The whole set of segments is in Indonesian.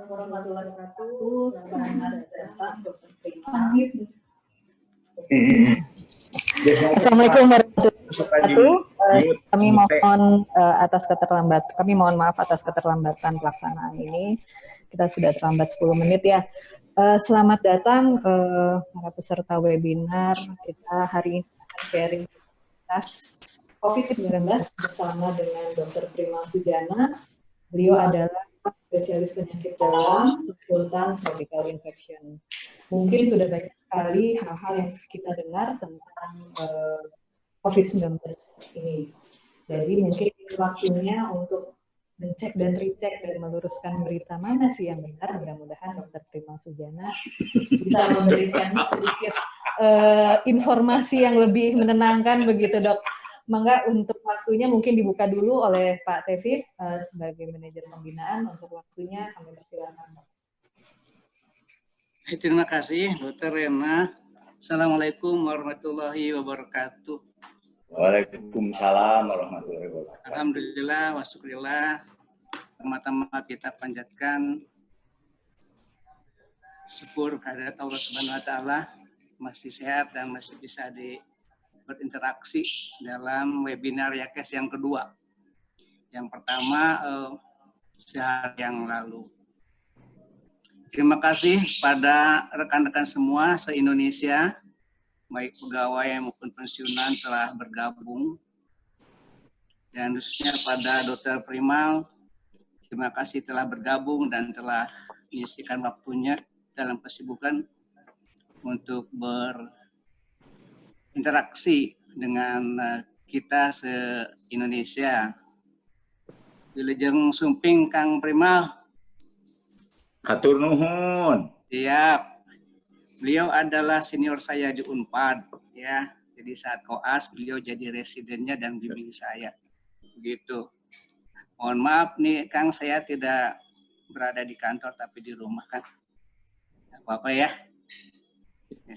warahmatullahi wabarakatuh. Selamat datang Dr. Prima. Assalamualaikum warahmatullahi wabarakatuh. Kami mohon maaf atas keterlambatan pelaksanaan ini. Kita sudah terlambat 10 menit ya. Selamat datang para peserta webinar. Kita hari ini akan sharing COVID-19 bersama dengan Dr. Prima Sujana. Beliau adalah spesialis penyakit dalam, konsultan tropical infection. Mungkin sudah banyak sekali hal-hal yang kita dengar tentang COVID-19 ini. Jadi mungkin waktunya untuk mencek dan recheck dan meluruskan berita mana sih yang benar. Mudah-mudahan Dr. Prima Sujana bisa memberikan sedikit informasi yang lebih menenangkan begitu, Dok. Mangga untuk waktunya mungkin dibuka dulu oleh Pak Tevin sebagai manajer pembinaan. Untuk waktunya kami persilakan. Terima kasih Dr. Rena. Assalamualaikum warahmatullahi wabarakatuh. Waalaikumsalam warahmatullahi wabarakatuh. Alhamdulillah wa syukurillah. Pertama-tama kita panjatkan syukur kehadirat Allah Subhanahu wa taala masih sehat dan masih bisa berinteraksi dalam webinar YAKES yang kedua. Yang pertama sehari yang lalu. Terima kasih pada rekan-rekan semua se-Indonesia, baik pegawai maupun pensiunan telah bergabung. Dan khususnya pada Dr. Prima, terima kasih telah bergabung dan telah menyisihkan waktunya dalam kesibukan untuk berinteraksi dengan kita se-Indonesia. Wilujeng sumping Kang Prima. Hatur nuhun. Siap. Beliau adalah senior saya di Unpad, ya. Jadi saat koas beliau jadi residennya dan bimbing saya. Begitu. Mohon maaf nih Kang, saya tidak berada di kantor tapi di rumah kan. Tidak apa-apa ya.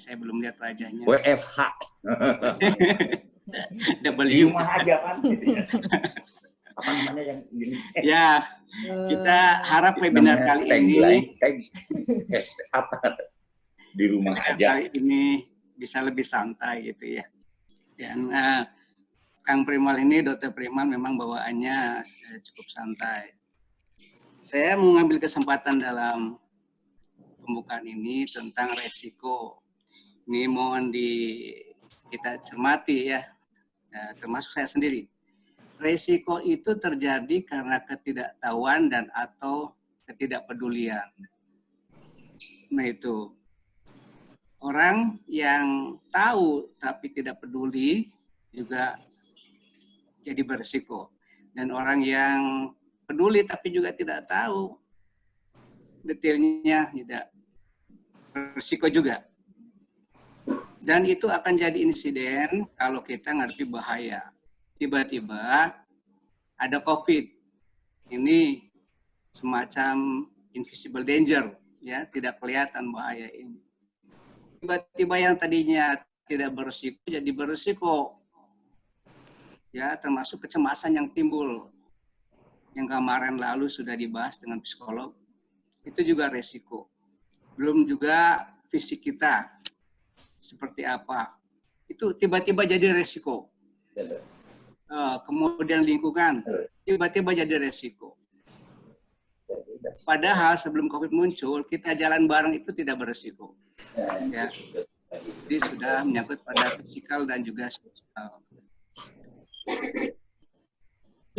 Saya belum lihat wajahnya. WFH. Di rumah aja kan. Apa namanya yang gini? Ya, kita harap webinar kali ini apa di rumah aja. Kali ini bisa lebih santai gitu ya. Dan Kang Primal ini, Dr. Primal memang bawaannya cukup santai. Saya mau ngambil kesempatan dalam pembukaan ini tentang resiko. Ini mohon kita cermati ya, termasuk saya sendiri. Resiko itu terjadi karena ketidaktahuan dan atau ketidakpedulian. Nah itu, orang yang tahu tapi tidak peduli juga jadi berisiko. Dan orang yang peduli tapi juga tidak tahu detailnya tidak berisiko juga. Dan itu akan jadi insiden kalau kita ngerti bahaya. Tiba-tiba ada COVID. Ini semacam invisible danger, ya, tidak kelihatan bahaya ini. Tiba-tiba yang tadinya tidak berisiko jadi berisiko. Ya, termasuk kecemasan yang timbul. Yang kemarin lalu sudah dibahas dengan psikolog. Itu juga resiko. Belum juga fisik kita seperti apa. Itu tiba-tiba jadi resiko. Kemudian lingkungan tiba-tiba jadi resiko. Padahal sebelum COVID muncul, kita jalan bareng itu tidak beresiko. Ya. Jadi sudah menyangkut pada fisikal dan juga sosial.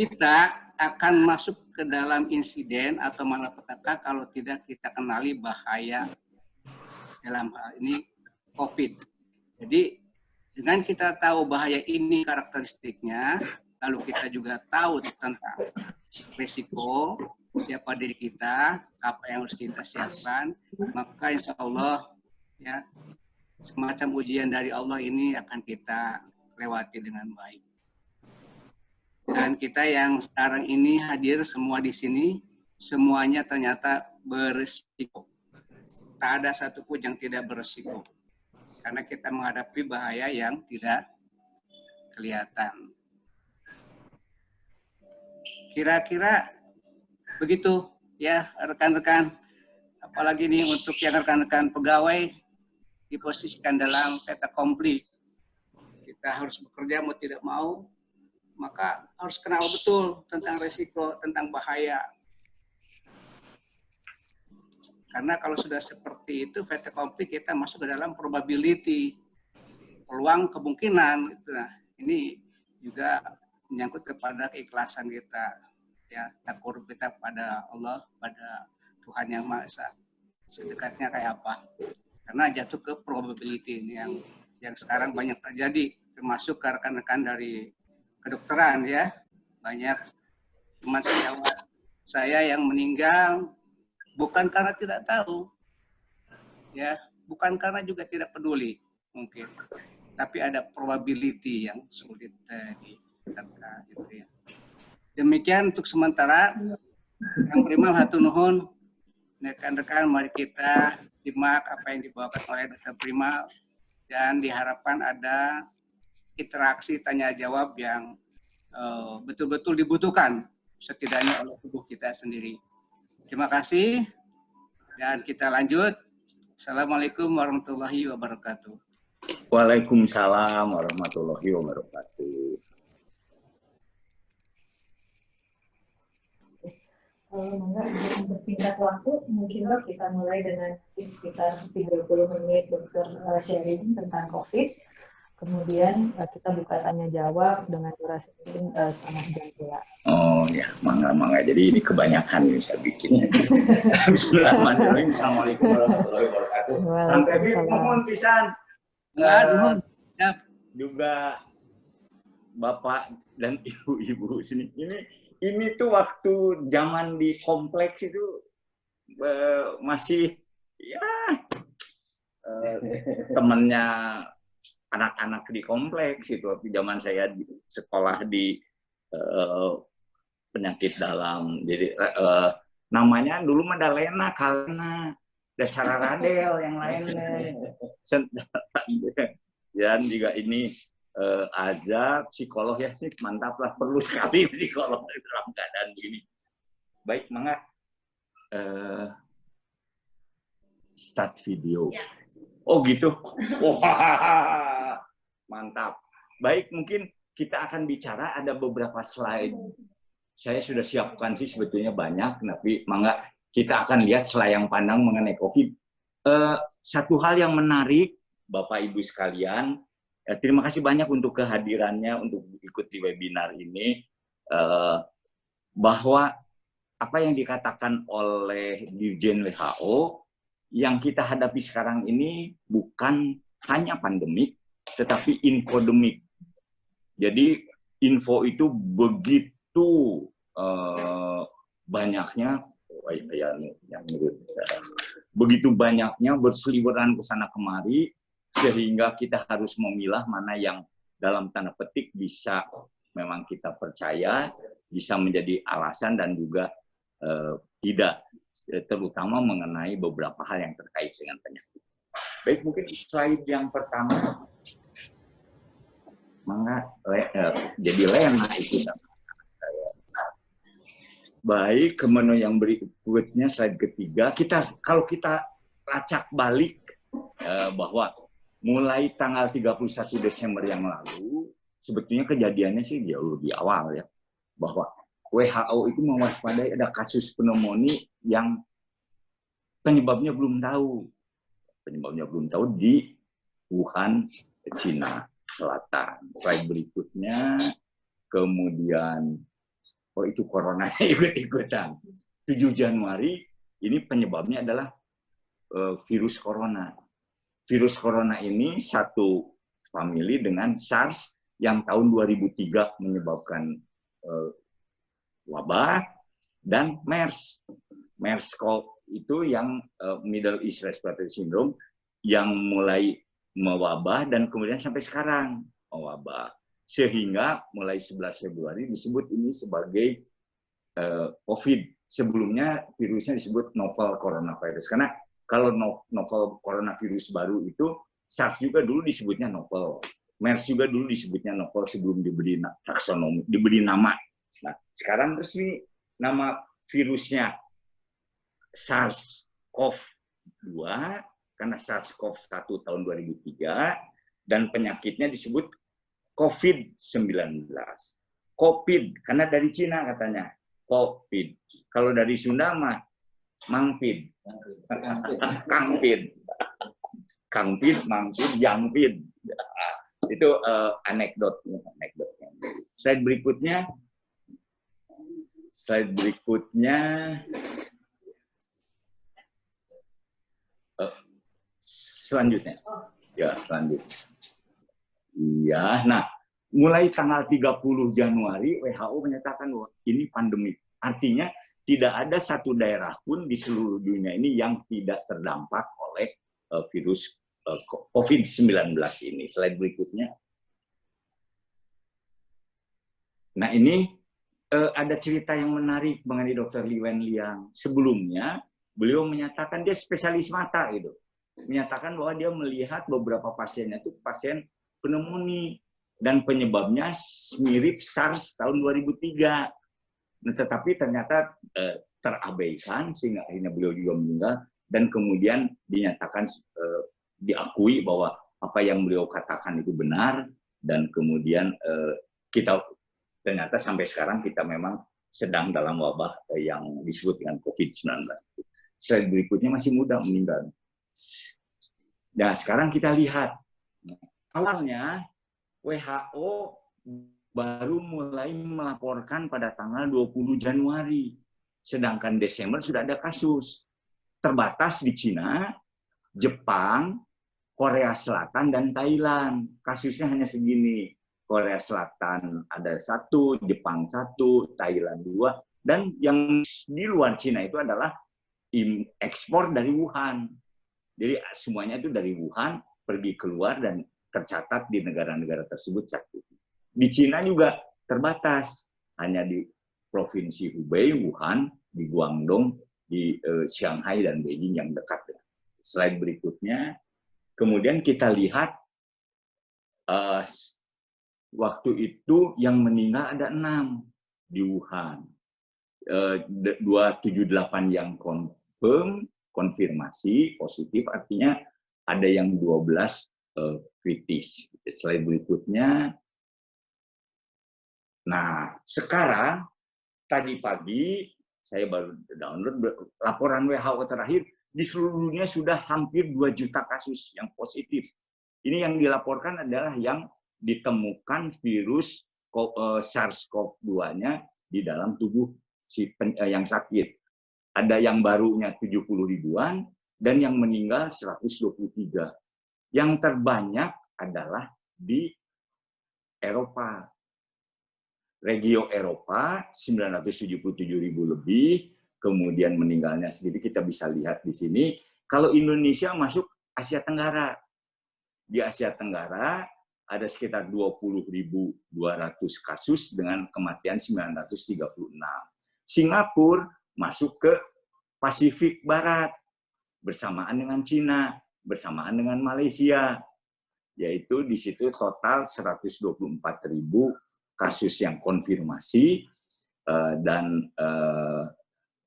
Kita akan masuk ke dalam insiden atau malapetaka kalau tidak kita kenali bahaya dalam hal ini COVID. Jadi dengan kita tahu bahaya ini karakteristiknya, lalu kita juga tahu tentang risiko, siapa diri kita, apa yang harus kita siapkan, maka insya Allah ya semacam ujian dari Allah ini akan kita lewati dengan baik. Dan kita yang sekarang ini hadir semua di sini, semuanya ternyata berisiko. Tak ada satupun yang tidak berisiko. Karena kita menghadapi bahaya yang tidak kelihatan. Kira-kira begitu ya rekan-rekan. apalagi nih untuk yang rekan-rekan pegawai diposisikan dalam fait accompli. Kita harus bekerja mau tidak mau, maka harus kenal betul tentang resiko, tentang bahaya. Karena kalau sudah seperti itu, fait accompli, kita masuk ke dalam probability, peluang kemungkinan. Gitu. Nah, ini juga menyangkut kepada keikhlasan kita, ya, takwur kita pada Allah, pada Tuhan Yang Maha Esa. Sedekatnya kayak apa? Karena jatuh ke probability ini yang sekarang banyak terjadi, termasuk ke rekan-rekan dari kedokteran, ya, banyak teman sejawat saya yang meninggal bukan karena tidak tahu, ya, bukan karena juga tidak peduli mungkin, tapi ada probability yang sulit diterka, gitu ya. Demikian untuk sementara. Yang Primal hatur nuhun, rekan-rekan, mari kita simak apa yang dibawakan oleh Dr. Primal dan diharapkan ada interaksi tanya jawab yang betul-betul dibutuhkan setidaknya oleh tubuh kita sendiri. Terima kasih dan kita lanjut. Assalamualaikum warahmatullahi wabarakatuh. Waalaikumsalam warahmatullahi wabarakatuh. Mangga untuk singkat waktu, mungkin kita mulai dengan sekitar 30 menit dokter sharing tentang COVID. Kemudian kita buka tanya jawab dengan durasi mungkin setengah jam pula. Oh ya, mangga. Jadi ini kebanyakan ini saya bikin. Bismillahirrahmanirrahim. Assalamualaikum warahmatullahi wabarakatuh. Sampai mohon pisan. Juga Bapak dan ibu-ibu sini. Ini tuh waktu zaman di kompleks itu masih ya temennya anak-anak di kompleks itu. Waktu zaman saya di sekolah di penyakit dalam. Jadi namanya dulu Madalena, Kalena, Dasara Radel yang lainnya. Dan juga ini Azab, psikolog ya sih, mantap lah, perlu sekali psikolog dalam keadaan begini. Baik, mangga start video. Oh gitu, wah mantap. Baik, mungkin kita akan bicara ada beberapa slide. Saya sudah siapkan sih sebetulnya banyak, tapi mangga kita akan lihat selayang pandang mengenai COVID. Satu hal yang menarik, Bapak Ibu sekalian. Terima kasih banyak untuk kehadirannya, untuk ikut di webinar ini, bahwa apa yang dikatakan oleh Dirjen WHO, yang kita hadapi sekarang ini bukan hanya pandemik, tetapi infodemik. Jadi info itu begitu banyaknya, begitu banyaknya berseliweran ke sana kemari, sehingga kita harus memilah mana yang dalam tanda petik bisa memang kita percaya, bisa menjadi alasan dan juga tidak, terutama mengenai beberapa hal yang terkait dengan penyakit. Baik, mungkin slide yang pertama, jadi Lena itu. Baik, ke menu yang berikutnya, slide ketiga, kalau kita lacak balik bahwa mulai tanggal 31 Desember yang lalu, sebetulnya kejadiannya sih jauh lebih awal ya, bahwa WHO itu mewaspadai ada kasus pneumonia yang penyebabnya belum tahu. Penyebabnya belum tahu di Wuhan, Cina Selatan. Slide berikutnya, kemudian, oh itu coronanya ikut-ikutan. 7 Januari, ini penyebabnya adalah virus corona. Virus corona ini satu famili dengan SARS yang tahun 2003 menyebabkan wabah, dan MERS. MERS-CoV itu yang Middle East Respiratory Syndrome yang mulai mewabah dan kemudian sampai sekarang mewabah. Sehingga mulai 11 Februari disebut ini sebagai COVID. Sebelumnya virusnya disebut novel coronavirus. Karena kalau novel coronavirus baru itu, SARS juga dulu disebutnya novel. MERS juga dulu disebutnya novel sebelum diberi taksonomi, diberi nama. Nah, sekarang resmi nama virusnya SARS SARS-CoV-2 karena SARS-CoV-1 tahun 2003 dan penyakitnya disebut COVID-19. COVID karena dari Cina katanya. COVID. Kalau dari Sunda mah Mangpid. Kangpid. Kangpid, Mangpid, Jangpid. Itu anekdotnya. Slide berikutnya. Selanjutnya. Ya, selanjutnya. Iya, nah mulai tanggal 30 Januari WHO menyatakan bahwa ini pandemi. Artinya tidak ada satu daerah pun di seluruh dunia ini yang tidak terdampak oleh virus COVID-19 ini. Slide berikutnya. Nah ini ada cerita yang menarik mengenai Dr. Li Wenliang. Sebelumnya beliau menyatakan dia spesialis mata gitu. Menyatakan bahwa dia melihat beberapa pasiennya itu pasien pneumonia dan penyebabnya mirip SARS tahun 2003. Nah, tetapi ternyata terabaikan sehingga akhirnya beliau juga meninggal dan kemudian dinyatakan diakui bahwa apa yang beliau katakan itu benar dan kemudian kita ternyata sampai sekarang kita memang sedang dalam wabah yang disebut dengan COVID-19. Slide berikutnya masih muda meninggal. Nah, sekarang kita lihat. Awalnya WHO baru mulai melaporkan pada tanggal 20 Januari. Sedangkan Desember sudah ada kasus. Terbatas di Cina, Jepang, Korea Selatan, dan Thailand. Kasusnya hanya segini. Korea Selatan ada 1, Jepang 1, Thailand 2. Dan yang di luar Cina itu adalah ekspor dari Wuhan. Jadi semuanya itu dari Wuhan pergi keluar dan tercatat di negara-negara tersebut 1. Di Cina juga terbatas, hanya di provinsi Hubei, Wuhan, di Guangdong, di Shanghai dan Beijing yang dekat. Slide berikutnya, kemudian kita lihat waktu itu yang meninggal ada 6 di Wuhan, 278 yang konfirmasi positif, artinya ada yang 12 kritis. Slide berikutnya. Nah, sekarang tadi pagi saya baru download laporan WHO terakhir di seluruh dunia sudah hampir 2 juta kasus yang positif. Ini yang dilaporkan adalah yang ditemukan virus SARS-CoV-2-nya di dalam tubuh yang sakit. Ada yang barunya 70 ribuan dan yang meninggal 123. Yang terbanyak adalah di Eropa. Regio Eropa 977.000 lebih, kemudian meninggalnya sendiri kita bisa lihat di sini. Kalau Indonesia masuk Asia Tenggara. Di Asia Tenggara ada sekitar 20.200 kasus dengan kematian 936. Singapura masuk ke Pasifik Barat bersamaan dengan Cina, bersamaan dengan Malaysia. Yaitu di situ total 124.000 kasus yang konfirmasi dan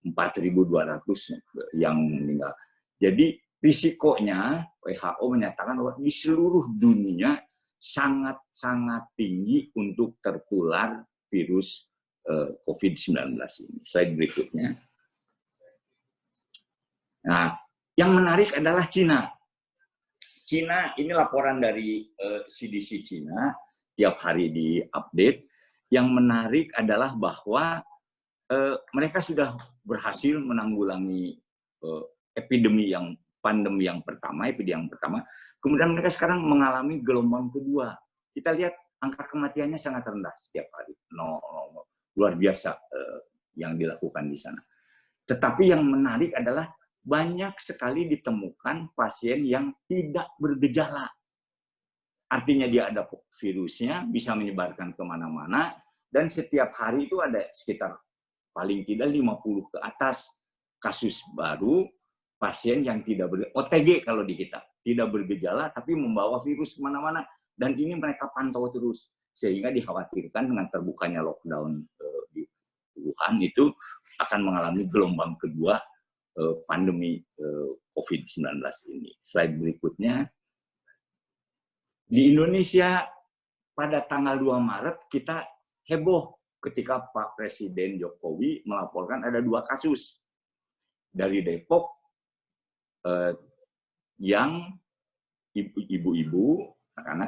4.200 yang meninggal. Jadi risikonya WHO menyatakan bahwa di seluruh dunia sangat-sangat tinggi untuk tertular virus COVID-19 ini. Slide berikutnya. Nah, yang menarik adalah Cina. Cina ini laporan dari CDC Cina tiap hari diupdate. Yang menarik adalah bahwa mereka sudah berhasil menanggulangi pandemi yang pertama. Kemudian mereka sekarang mengalami gelombang kedua. Kita lihat angka kematiannya sangat rendah setiap hari. Luar biasa yang dilakukan di sana. Tetapi yang menarik adalah banyak sekali ditemukan pasien yang tidak bergejala. Artinya dia ada virusnya, bisa menyebarkan kemana-mana, dan setiap hari itu ada sekitar paling tidak 50 ke atas kasus baru pasien yang tidak OTG kalau di kita, tidak bergejala tapi membawa virus kemana-mana, dan ini mereka pantau terus sehingga dikhawatirkan dengan terbukanya lockdown di Wuhan itu akan mengalami gelombang kedua pandemi COVID-19 ini. Slide berikutnya. Di Indonesia pada tanggal 2 Maret kita heboh ketika Pak Presiden Jokowi melaporkan ada 2 kasus dari Depok yang ibu-ibu, karena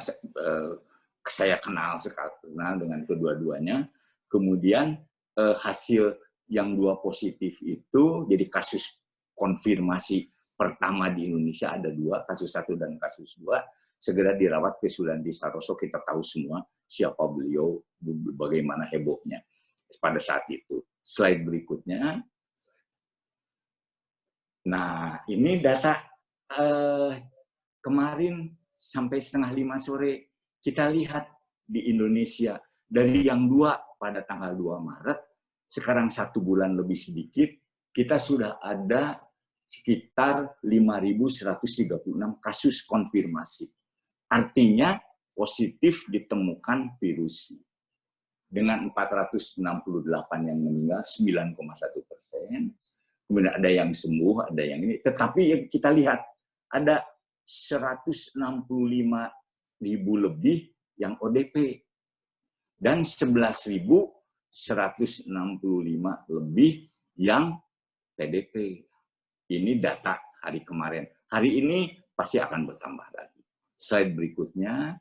saya kenal dengan kedua-duanya, kemudian hasil yang 2 positif itu jadi kasus konfirmasi pertama di Indonesia ada 2, kasus 1 dan kasus 2, segera dirawat ke Sulianti Saroso. Kita tahu semua siapa beliau, bagaimana hebohnya pada saat itu. Slide berikutnya. Nah, ini data kemarin sampai 4:30 sore, kita lihat di Indonesia dari yang 2 pada tanggal 2 Maret, sekarang 1 bulan lebih sedikit, kita sudah ada sekitar 5.136 kasus konfirmasi. Artinya positif ditemukan virus. Dengan 468 yang meninggal, 9,1%. Kemudian ada yang sembuh, ada yang ini. Tetapi kita lihat, ada 165.000 lebih yang ODP. Dan 11.165 lebih yang PDP. Ini data hari kemarin. Hari ini pasti akan bertambah lagi. Slide berikutnya.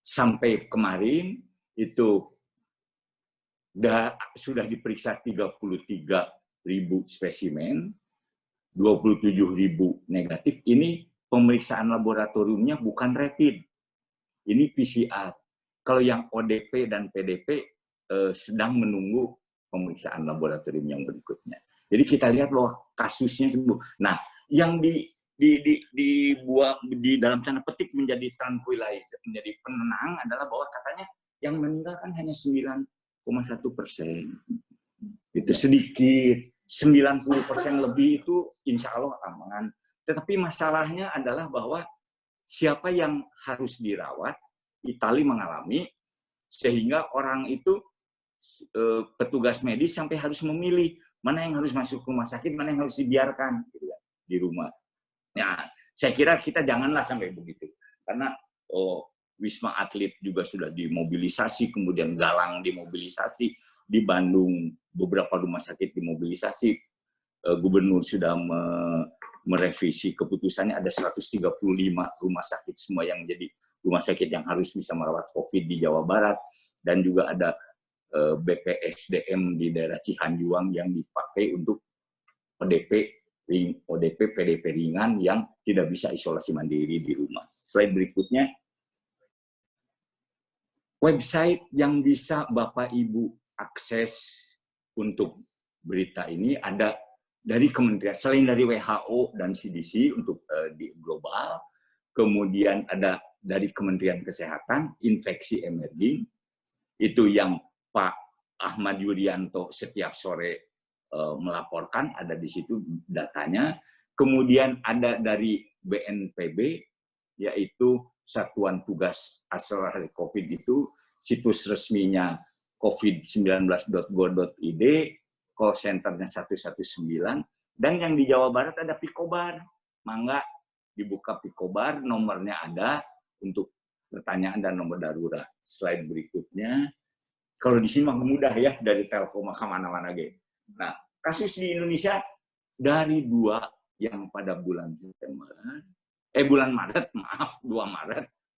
Sampai kemarin itu sudah diperiksa 33.000 spesimen, 27.000 negatif. Ini pemeriksaan laboratoriumnya bukan rapid. Ini PCR. Kalau yang ODP dan PDP sedang menunggu pemeriksaan laboratorium yang berikutnya. Jadi kita lihat bahwa kasusnya sembuh. Nah, yang dibuat di dalam tanda petik menjadi tranquilizer, menjadi penenang adalah bahwa katanya yang meninggal kan hanya 9,1%. Itu sedikit. 90% lebih itu insya Allah aman. Tetapi masalahnya adalah bahwa siapa yang harus dirawat, Itali mengalami, sehingga orang itu, petugas medis sampai harus memilih mana yang harus masuk rumah sakit, mana yang harus dibiarkan gitu ya, di rumah. Nah, saya kira kita janganlah sampai begitu. Karena Wisma Atlet juga sudah dimobilisasi, kemudian Galang dimobilisasi, di Bandung beberapa rumah sakit dimobilisasi. Gubernur sudah merevisi keputusannya, ada 135 rumah sakit semua yang menjadi rumah sakit yang harus bisa merawat COVID di Jawa Barat, dan juga ada BPSDM di daerah Cihanjuang yang dipakai untuk ODP, PDP ringan yang tidak bisa isolasi mandiri di rumah. Slide berikutnya. Website yang bisa Bapak Ibu akses untuk berita ini ada dari kementerian, selain dari WHO dan CDC untuk di global, kemudian ada dari Kementerian Kesehatan, infeksi emerging, itu yang Pak Ahmad Yuryanto setiap sore melaporkan, ada di situ datanya. Kemudian ada dari BNPB, yaitu Satuan Tugas Akselerasi COVID, itu situs resminya covid19.go.id, call centernya 119, dan yang di Jawa Barat ada Picobar. Mangga dibuka Picobar, nomornya ada untuk pertanyaan dan nomor darurat. Slide berikutnya. Kalau di sini mah mudah ya, dari Telkom ke mana-mana gitu. Nah, kasus di Indonesia dari 2 yang pada bulan Maret, maaf, 2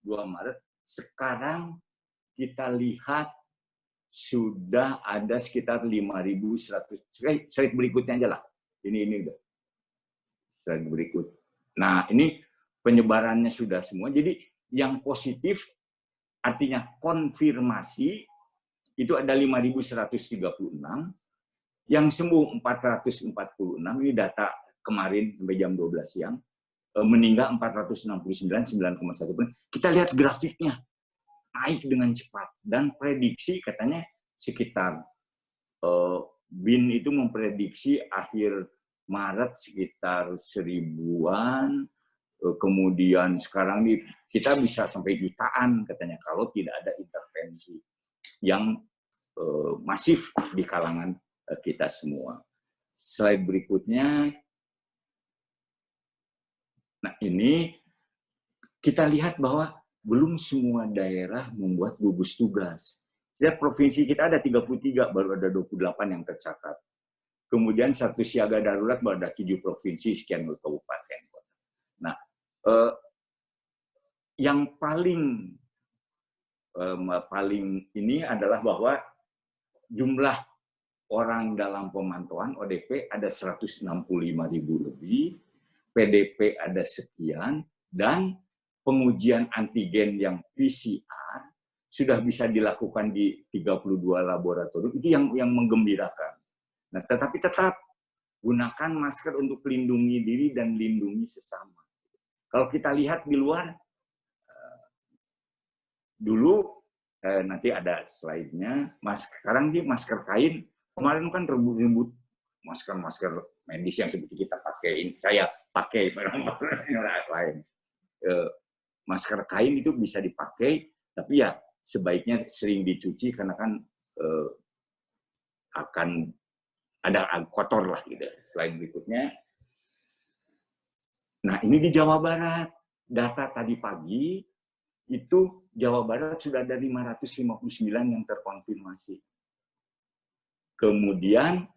Maret, sekarang kita lihat sudah ada sekitar 5.100. Slide berikutnya aja lah. Ini udah. Slide berikut. Nah, ini penyebarannya sudah semua. Jadi yang positif artinya konfirmasi itu ada 5.136, yang sembuh 446, ini data kemarin sampai jam 12 siang, meninggal 469, 9,1%. Kita lihat grafiknya, naik dengan cepat, dan prediksi katanya sekitar, BIN itu memprediksi akhir Maret sekitar 1.000-an, kemudian sekarang ini kita bisa sampai jutaan katanya kalau tidak ada intervensi yang masif di kalangan kita semua. Slide berikutnya. Nah, ini kita lihat bahwa belum semua daerah membuat gugus tugas. Setiap provinsi kita ada 33, baru ada 28 yang tercatat. Kemudian satu siaga darurat baru ada 7 provinsi, sekian kabupaten. Nah, yang paling ini adalah bahwa jumlah orang dalam pemantauan ODP ada 165.000 lebih, PDP ada sekian, dan pengujian antigen yang PCR sudah bisa dilakukan di 32 laboratorium. Itu yang menggembirakan. Nah, tetapi tetap gunakan masker untuk melindungi diri dan lindungi sesama. Kalau kita lihat di luar, dulu nanti ada slide-nya, sekarang sih masker kain. Kemarin kan ribut-ribut masker medis yang seperti kita pakai, saya pakai lain. Masker kain itu bisa dipakai, tapi ya sebaiknya sering dicuci karena kan akan ada kotor lah gitu. Slide berikutnya. Nah, ini di Jawa Barat. Data tadi pagi itu Jawa Barat sudah ada 559 yang terkonfirmasi. Kemudian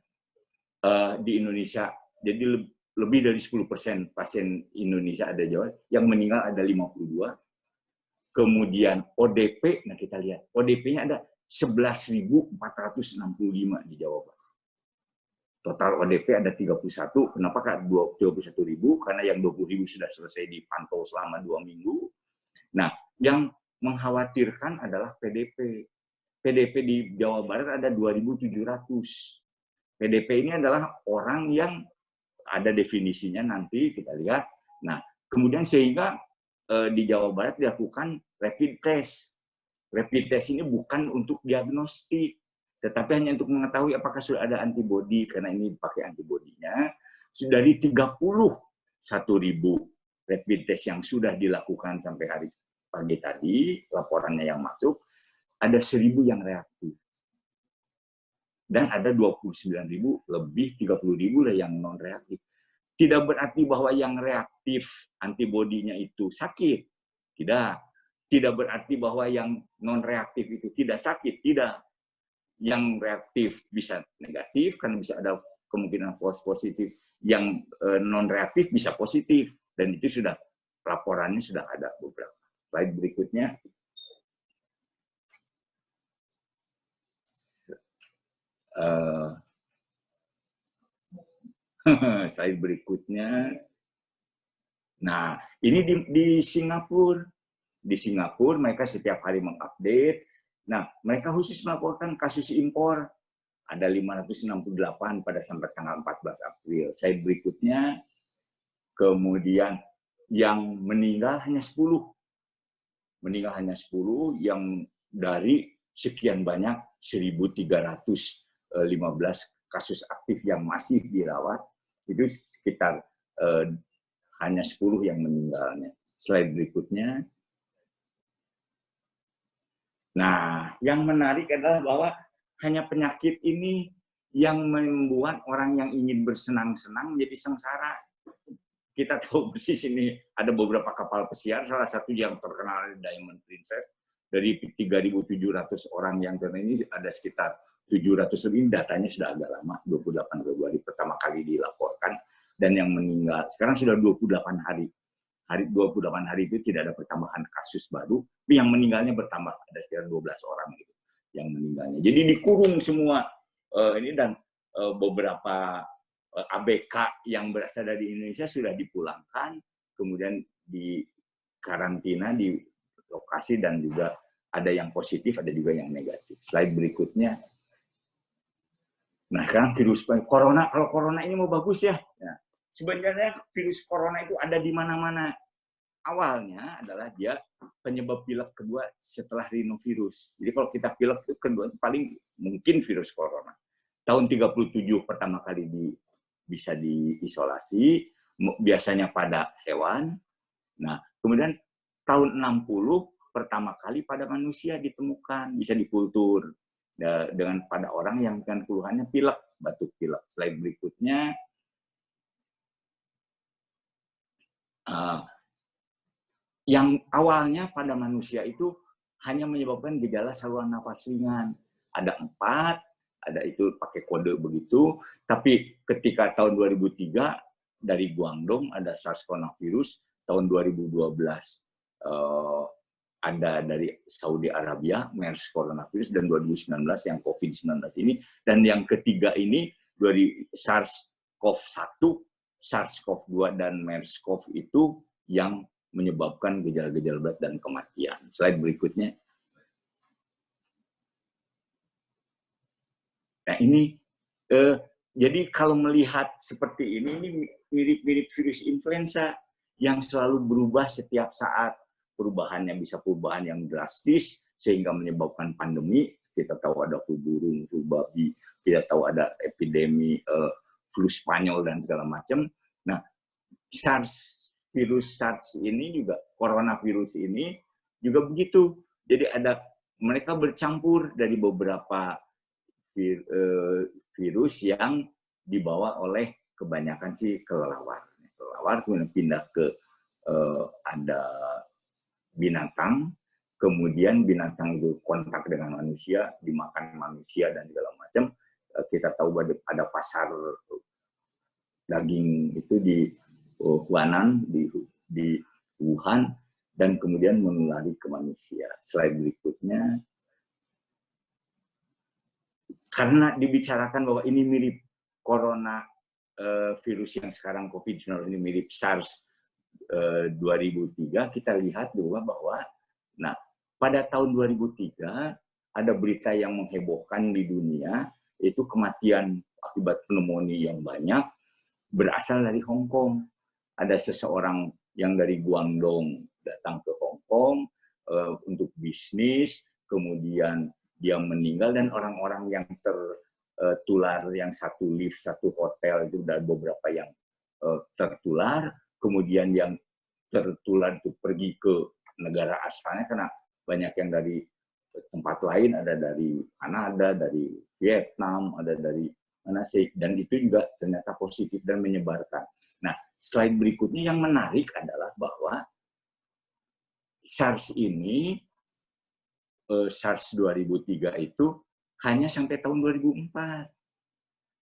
di Indonesia, jadi lebih dari 10% pasien Indonesia ada Jawa, yang meninggal ada 52. Kemudian ODP, nah kita lihat, ODP-nya ada 11.465 di Jawa Barat. Total ODP ada 31, kenapa Kak 21.000? Karena yang 20.000 sudah selesai dipantau selama 2 minggu. Nah, yang mengkhawatirkan adalah PDP. PDP di Jawa Barat ada 2.700. PDP ini adalah orang yang ada definisinya nanti kita lihat. Nah, kemudian sehingga di Jawa Barat dilakukan rapid test. Rapid test ini bukan untuk diagnostik, tetapi hanya untuk mengetahui apakah sudah ada antibodi, karena ini pakai antibodinya. Sudah dari 31.000 rapid test yang sudah dilakukan sampai hari pagi tadi, laporannya yang masuk, ada 1.000 yang reaktif. Dan ada 29.000 lebih 30.000 yang non reaktif. Tidak berarti bahwa yang reaktif antibodinya itu sakit. Tidak. Tidak berarti bahwa yang non reaktif itu tidak sakit. Tidak. Yang reaktif bisa negatif karena bisa ada kemungkinan false positif. Yang non reaktif bisa positif, dan itu sudah laporannya sudah ada beberapa. Slide berikutnya. Slide berikutnya. Nah, ini di Singapura. Di Singapura mereka setiap hari mengupdate. Nah, mereka khusus melaporkan kasus impor. Ada 568 pada sampai tanggal 14 April. Slide berikutnya. Kemudian yang meninggal hanya 10. Meninggal hanya 10, yang dari sekian banyak 1.315 kasus aktif yang masih dirawat, itu sekitar hanya 10 yang meninggalnya. Slide berikutnya. Nah, yang menarik adalah bahwa hanya penyakit ini yang membuat orang yang ingin bersenang-senang menjadi sengsara. Kita tahu persis ini ada beberapa kapal pesiar, salah satu yang terkenal Diamond Princess. Dari 3.700 orang yang terkena ini ada sekitar 700 lebih, datanya sudah agak lama, 28 Februari pertama kali dilaporkan, dan yang meninggal sekarang sudah 28 hari. 28 hari itu tidak ada pertambahan kasus baru, tapi yang meninggalnya bertambah, ada sekitar 12 orang gitu yang meninggalnya. Jadi dikurung semua ini, dan beberapa ABK yang berasal dari Indonesia sudah dipulangkan, kemudian di karantina di lokasi, dan juga ada yang positif, ada juga yang negatif. Slide berikutnya. Nah, sekarang virus corona, kalau corona ini mau bagus ya. Nah, sebenarnya virus corona itu ada di mana-mana. Awalnya adalah dia penyebab pilek kedua setelah rhinovirus. Jadi kalau kita pilek itu kedua paling mungkin virus corona. Tahun 37 pertama kali bisa diisolasi, biasanya pada hewan. Nah, kemudian tahun 60 pertama kali pada manusia ditemukan, bisa dikultur dengan pada orang yang dengan keluhannya pilek. batuk pilek. Slide berikutnya. Yang awalnya pada manusia itu hanya menyebabkan gejala saluran nafas ringan. Ada 4, ada itu pakai kode begitu. Tapi ketika tahun 2003 dari Guangdong ada SARS coronavirus, tahun 2012 ada dari Saudi Arabia MERS coronavirus, dan 2019 yang COVID-19 ini, dan yang ketiga ini dari SARS-CoV-1, SARS-CoV-2 dan MERS-CoV itu yang menyebabkan gejala-gejala berat dan kematian. Slide berikutnya. Nah ini, jadi kalau melihat seperti ini mirip-mirip virus influenza yang selalu berubah setiap saat. Perubahannya bisa perubahan yang drastis sehingga menyebabkan pandemi. Kita tahu ada flu burung, flu babi, kita tahu ada epidemi flu Spanyol dan segala macam. Nah, virus SARS ini juga, coronavirus ini juga begitu. Jadi mereka bercampur dari beberapa virus yang dibawa oleh kebanyakan sih kelelawar. Kelelawar kemudian pindah ke ada binatang, kemudian binatang itu kontak dengan manusia, dimakan manusia dan segala macam. Kita tahu ada pasar daging itu di Huanan, di Wuhan, dan kemudian menulari ke manusia. Slide berikutnya. Karena dibicarakan bahwa ini mirip corona virus yang sekarang COVID-19 ini mirip SARS 2003, kita lihat juga bahwa pada tahun 2003 ada berita yang menghebohkan di dunia, yaitu kematian akibat pneumonia yang banyak berasal dari Hong Kong. Ada seseorang yang dari Guangdong datang ke Hong Kong untuk bisnis, kemudian dia meninggal, dan orang-orang yang tertular, yang satu lift, satu hotel itu ada beberapa yang tertular, kemudian yang tertular itu pergi ke negara asalnya karena banyak yang dari tempat lain, ada dari Kanada, dari Vietnam, ada dari mana sih, dan itu juga ternyata positif dan menyebarkan. Nah, slide berikutnya yang menarik adalah bahwa SARS ini, SARS 2003 itu hanya sampai tahun 2004.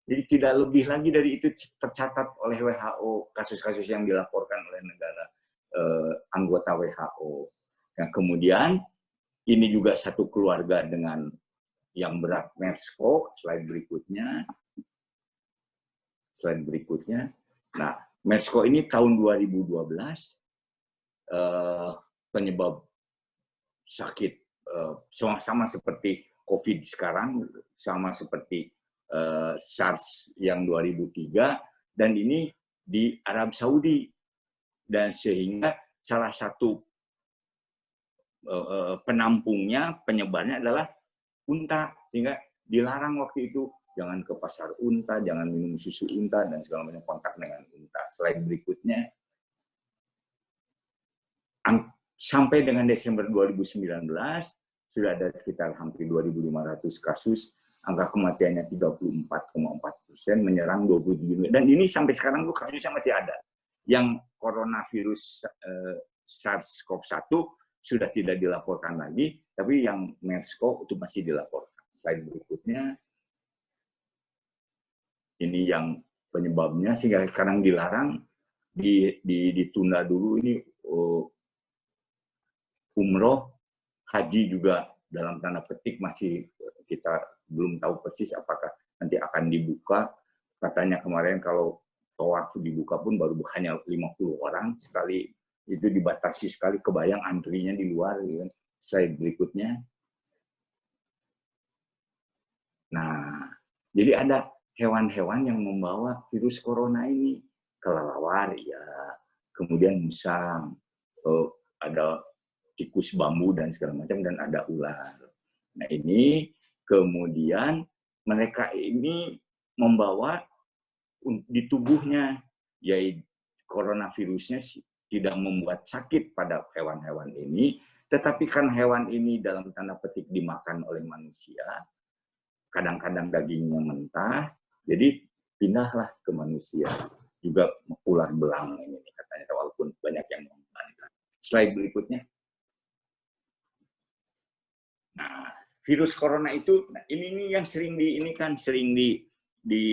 Jadi tidak lebih lagi dari itu tercatat oleh WHO, kasus-kasus yang dilaporkan oleh negara anggota WHO. Nah, kemudian ini juga satu keluarga dengan yang berat MERS-CoV. Slide berikutnya. Slide berikutnya. Nah, MERS-CoV ini tahun 2012 penyebab sakit sama seperti COVID sekarang, sama seperti SARS yang 2003, dan ini di Arab Saudi, dan sehingga salah satu penampungnya, penyebarnya adalah unta, sehingga dilarang waktu itu jangan ke pasar unta, jangan minum susu unta, dan segala macam kontak dengan unta. Slide berikutnya. Sampai dengan Desember 2019 sudah ada sekitar hampir 2.500 kasus. Angka kematiannya 34,4%, menyerang 27. Dan ini sampai sekarang tuh kasusnya masih ada. Yang coronavirus SARS-CoV-1 sudah tidak dilaporkan lagi, tapi yang MERS-CoV itu masih dilaporkan. Slide berikutnya. Ini yang penyebabnya, sehingga sekarang dilarang, ditunda dulu ini umroh, haji juga dalam tanda petik masih kita belum tahu persis apakah nanti akan dibuka. Katanya kemarin kalau tawaf dibuka pun baru hanya 50 orang sekali, itu dibatasi sekali, kebayang antrinya di luar. Gitu. Slide berikutnya. Nah, jadi ada hewan-hewan yang membawa virus corona ini. Kelelawar, ya, kemudian musang, ada tikus bambu dan segala macam, dan ada ular. Nah ini kemudian mereka ini membawa di tubuhnya, yaitu coronavirusnya tidak membuat sakit pada hewan-hewan ini, tetapi kan hewan ini dalam tanda petik dimakan oleh manusia, kadang-kadang dagingnya mentah, Jadi pindahlah ke manusia. Juga ular belang ini katanya, walaupun banyak yang membantah. Slide berikutnya. Nah, virus corona itu, nah ini yang sering di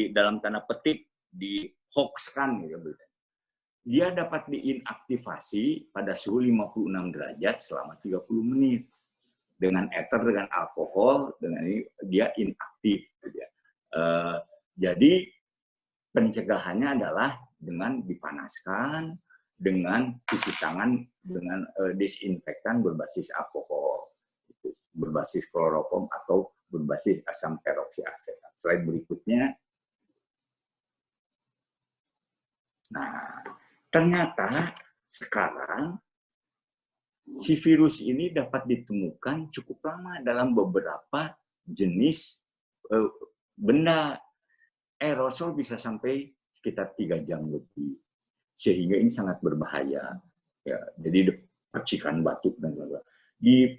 dalam tanda petik di hoax-kan gitu. Dia dapat diinaktivasi pada suhu 56 derajat selama 30 menit. Dengan ether, dengan alkohol, dengan ini dia inaktif. Gitu ya. Jadi pencegahannya adalah dengan dipanaskan, dengan cuci tangan dengan disinfektan berbasis alkohol, berbasis kloroform atau berbasis asam peroksiasetat. Slide berikutnya. Nah, ternyata sekarang si virus ini dapat ditemukan cukup lama dalam beberapa jenis benda. Aerosol bisa sampai sekitar 3 jam lebih, sehingga ini sangat berbahaya. Ya, jadi percikan batuk dan lain-lain.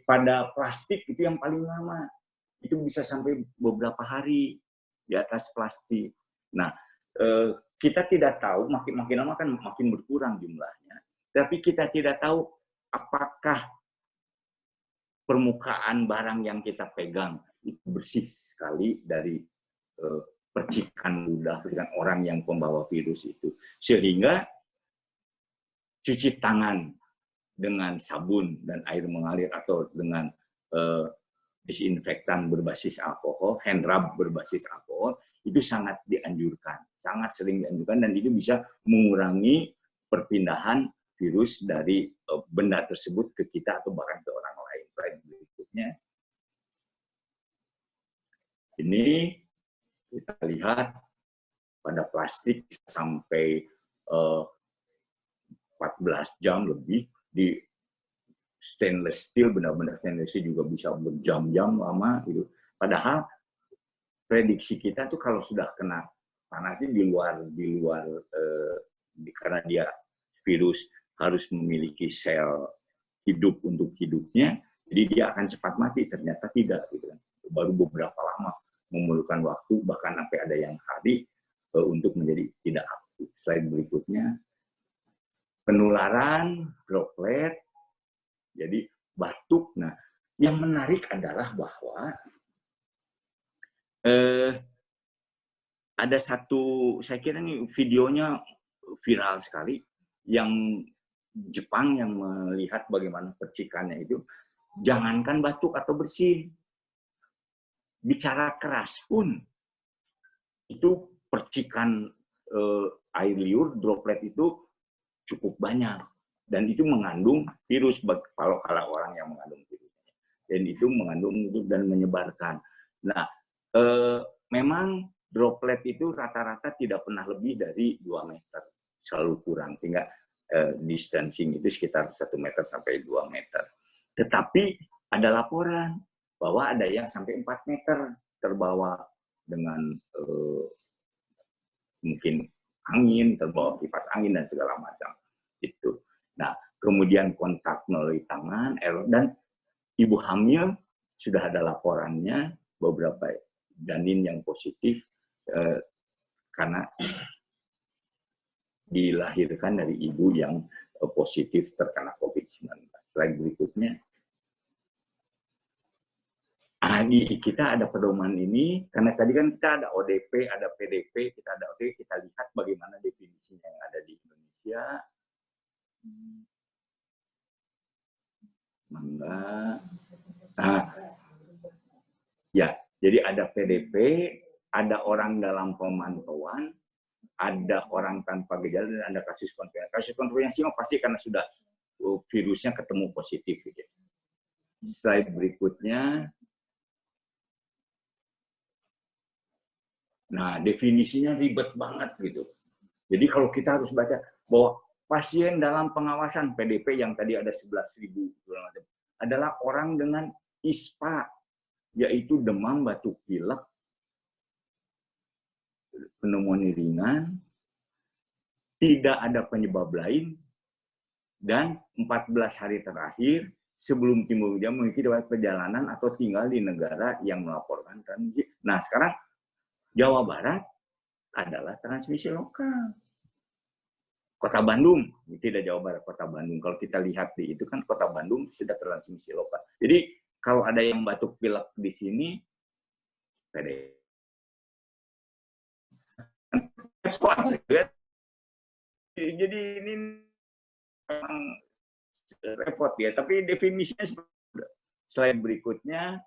Pada plastik itu yang paling lama, itu bisa sampai beberapa hari di atas plastik. Nah, kita tidak tahu, makin lama kan makin berkurang jumlahnya, tapi kita tidak tahu apakah permukaan barang yang kita pegang itu bersih sekali dari percikan ludah, percikan orang yang pembawa virus itu. Sehingga cuci tangan dengan sabun dan air mengalir atau dengan disinfektan berbasis alkohol, hand rub berbasis alkohol, itu sangat dianjurkan, sangat sering dianjurkan, dan itu bisa mengurangi perpindahan virus dari benda tersebut ke kita atau bahkan ke orang lain. Slide berikutnya. Ini kita lihat pada plastik sampai 14 jam lebih, di stainless steel, benda-benda stainless steel juga bisa berjam-jam lama gitu. Padahal prediksi kita tuh kalau sudah kena panasnya di luar karena dia virus harus memiliki sel hidup untuk hidupnya, jadi dia akan cepat mati. Ternyata tidak gitu kan. Baru beberapa lama memerlukan waktu, bahkan sampai ada yang hari untuk menjadi tidak aktif. Slide berikutnya. Penularan droplet, jadi batuk. Nah, yang menarik adalah bahwa ada satu, saya kira ini videonya viral sekali, yang Jepang yang melihat bagaimana percikannya itu, jangankan batuk atau bersin, bicara keras pun itu percikan air liur droplet itu cukup banyak, dan itu mengandung virus kalau orang yang mengandung virus, dan itu mengandung dan menyebarkan. Nah, memang droplet itu rata-rata tidak pernah lebih dari 2 meter, selalu kurang, sehingga distancing itu sekitar 1 meter sampai 2 meter. Tetapi ada laporan bahwa ada yang sampai 4 meter terbawa dengan mungkin angin, terbawa kipas angin dan segala macam itu. Nah, kemudian kontak melalui tangan, dan ibu hamil sudah ada laporannya beberapa janin yang positif karena dilahirkan dari ibu yang positif terkena COVID-19. Slide berikutnya. Kita ada pedoman ini, karena tadi kan kita ada ODP, ada PDP, kita ada ODP, kita lihat bagaimana definisinya yang ada di Indonesia. Mangga. Nah, ya, jadi ada PDP, ada orang dalam pemantauan, ada orang tanpa gejala, dan ada kasus konfirmasi. Kasus konfirmasi pasti karena sudah virusnya ketemu positif. Gitu. Slide berikutnya. Nah, definisinya ribet banget gitu. Jadi kalau kita harus baca bahwa pasien dalam pengawasan PDP yang tadi ada 11.000 adalah orang dengan ISPA, yaitu demam, batuk pilek, pneumonia ringan, tidak ada penyebab lain, dan 14 hari terakhir sebelum timbul gejala memiliki riwayat perjalanan atau tinggal di negara yang melaporkan transit. Nah, sekarang Jawa Barat adalah transmisi lokal. Kota Bandung, tidak Jawa Barat, Kota Bandung. Kalau kita lihat di itu kan Kota Bandung sudah transmisi lokal. Jadi kalau ada yang batuk pilek di sini, jadi ini memang repot ya. Tapi definisinya slide berikutnya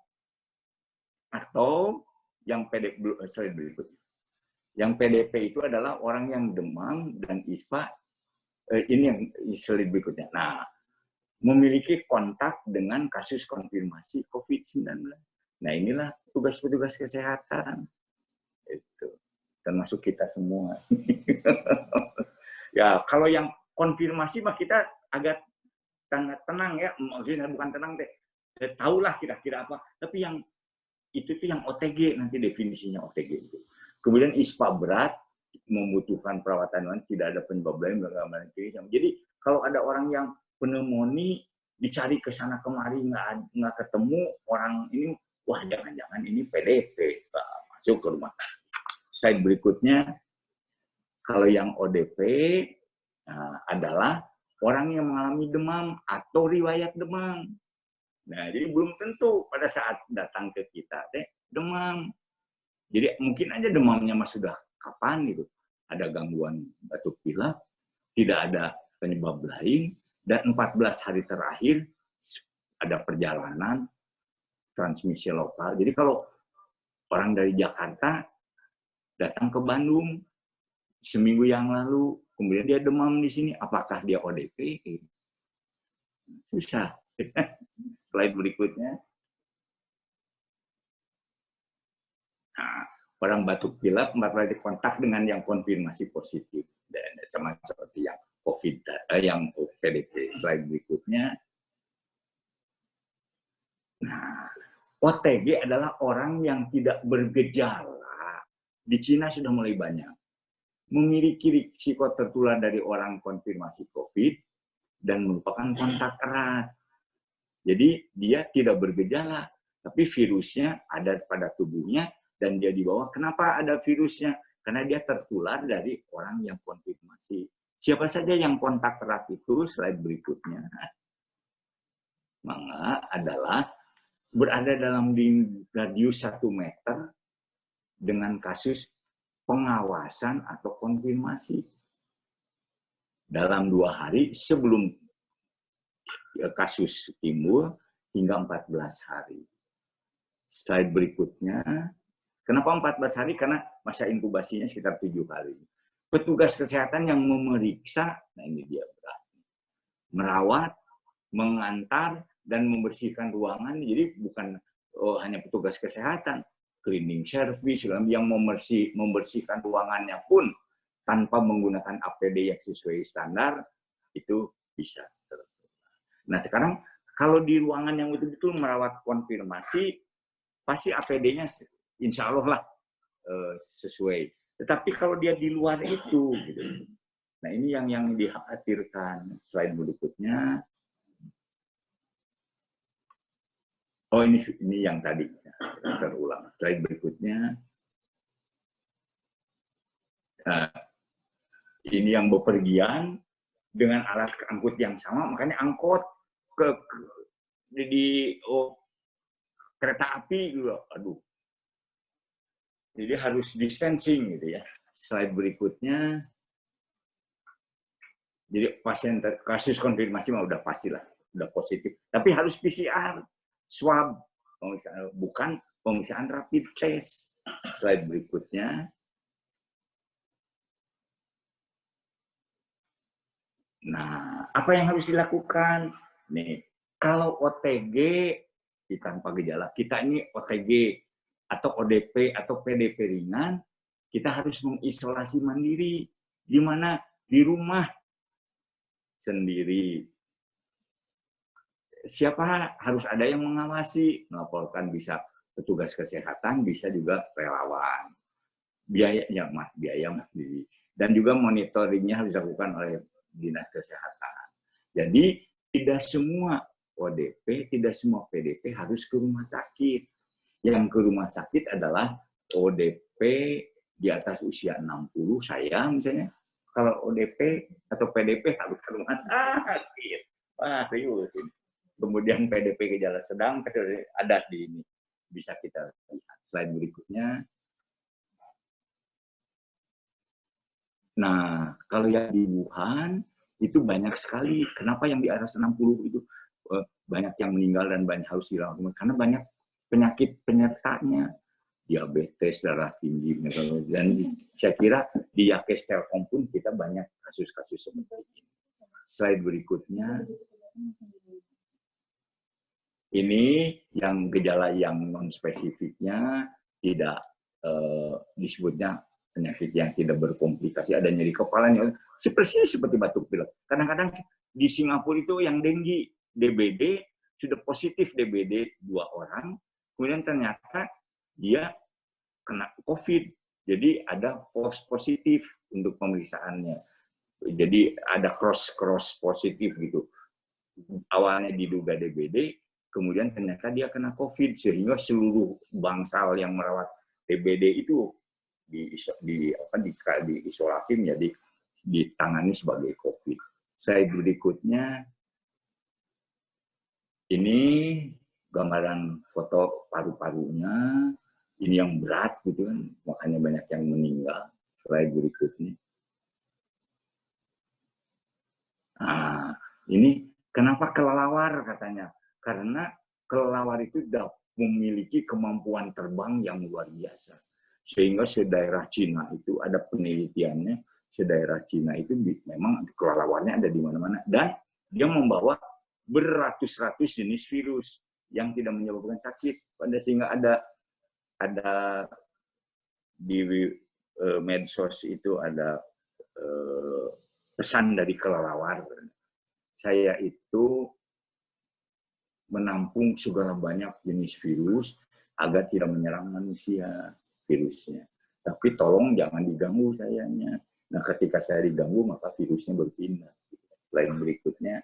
atau yang slide berikutnya. Yang PDP itu adalah orang yang demam dan ISPA. Ini yang slide berikutnya. Nah, memiliki kontak dengan kasus konfirmasi COVID-19. Nah, inilah petugas-petugas kesehatan. Itu termasuk kita semua. Ya, kalau yang konfirmasi mah kita agak tenang ya, maksudnya bukan tenang deh. Tahulah kira-kira apa. Tapi yang itu tuh yang OTG, nanti definisinya OTG itu. Kemudian ISPA berat, membutuhkan perawatan, tidak ada penyebab lain, jadi kalau ada orang yang pneumonia dicari ke sana kemari nggak ketemu orang ini, wah jangan-jangan ini PDP, masuk ke rumah sakit. Slide berikutnya, kalau yang ODP adalah orang yang mengalami demam atau riwayat demam. Nah, jadi belum tentu pada saat datang ke kita demam. Jadi mungkin aja demamnya mas sudah kapan gitu. Ada gangguan batuk pilek, tidak ada penyebab lain, dan 14 hari terakhir ada perjalanan transmisi lokal. Jadi kalau orang dari Jakarta datang ke Bandung seminggu yang lalu, kemudian dia demam di sini, apakah dia ODP? Susah. Slide berikutnya. Nah, orang batuk pilek 4 kali kontak dengan yang konfirmasi positif, dan sama seperti yang COVID, yang PDP. Slide berikutnya. Nah, OTG adalah orang yang tidak bergejala. Di Cina sudah mulai banyak. Memiliki risiko tertular dari orang konfirmasi COVID dan merupakan kontak erat. Jadi dia tidak bergejala, tapi virusnya ada pada tubuhnya dan dia dibawa. Kenapa ada virusnya? Karena dia tertular dari orang yang konfirmasi. Siapa saja yang kontak erat itu, slide berikutnya, maka adalah berada dalam radius 1 meter dengan kasus pengawasan atau konfirmasi dalam 2 hari sebelum kasus timbul hingga 14 hari. Slide berikutnya. Kenapa 14 hari? Karena masa inkubasinya sekitar 7 hari. Petugas kesehatan yang memeriksa, nah ini dia berarti, merawat, mengantar, dan membersihkan ruangan. Jadi bukan hanya petugas kesehatan, cleaning service yang membersihkan ruangannya pun tanpa menggunakan APD yang sesuai standar, itu bisa. Nah sekarang kalau di ruangan yang betul-betul merawat konfirmasi, pasti APD-nya insya Allah lah sesuai. Tetapi kalau dia di luar itu, gitu. Nah ini yang dikhawatirkan. Slide berikutnya. Oh ini yang tadi terulang. Slide berikutnya. Nah, ini yang bepergian dengan alat angkut yang sama, makanya angkot di kereta api juga, aduh. Jadi harus distancing gitu ya. Slide berikutnya. Jadi pasien kasus konfirmasi mah udah pasti lah, udah positif. Tapi harus PCR, swab, bukan pemeriksaan rapid test. Slide berikutnya. Nah, apa yang harus dilakukan? Nih, kalau OTG tanpa gejala, kita ini OTG atau ODP atau PDP ringan, kita harus mengisolasi mandiri. Di mana? Di rumah sendiri. Siapa harus ada yang mengawasi? Melaporkan bisa petugas kesehatan, bisa juga relawan. Biaya mandiri. Dan juga monitoringnya harus dilakukan oleh Dinas Kesehatan. Jadi tidak semua ODP, tidak semua PDP harus ke rumah sakit. Yang ke rumah sakit adalah ODP di atas usia 60, saya misalnya, kalau ODP atau PDP harus ke rumah sakit. Wah, serius. Kemudian PDP gejala sedang, ada di ini. Bisa kita lihat. Slide berikutnya. Nah, kalau yang di Wuhan, itu banyak sekali. Kenapa yang di atas 60 itu banyak yang meninggal dan banyak harus dirawat? Karena banyak penyakit penyertanya. Diabetes, darah tinggi, dan saya kira di Yakes Telkom pun kita banyak kasus-kasus seperti ini. Slide berikutnya. Ini yang gejala yang non-spesifiknya tidak disebutnya penyakit yang tidak berkomplikasi, ada nyeri kepalanya, seperti batuk pilek. Kadang-kadang di Singapura itu yang denggi, DBD, sudah positif DBD 2 orang, kemudian ternyata dia kena COVID. Jadi ada false positif untuk pemeriksaannya. Jadi ada cross positif gitu. Awalnya diduga DBD, kemudian ternyata dia kena COVID, sehingga seluruh bangsal yang merawat DBD itu diisolasi menjadi ditangani sebagai COVID. Slide berikutnya. Ini gambaran foto paru-parunya. Ini yang berat gitu kan, makanya banyak yang meninggal. Slide berikutnya. Nah, ini kenapa kelelawar katanya? Karena kelelawar itu memiliki kemampuan terbang yang luar biasa. Sehingga sedaerah Cina itu ada penelitiannya, sedaerah Cina itu memang kelelawarnya ada di mana-mana. Dan dia membawa beratus-ratus jenis virus yang tidak menyebabkan sakit. Sehingga ada di medsos itu ada pesan dari kelelawar. Saya itu menampung segala banyak jenis virus agar tidak menyerang manusia virusnya. Tapi tolong jangan diganggu sayanya. Nah, ketika saya diganggu maka virusnya berpindah. Slide berikutnya.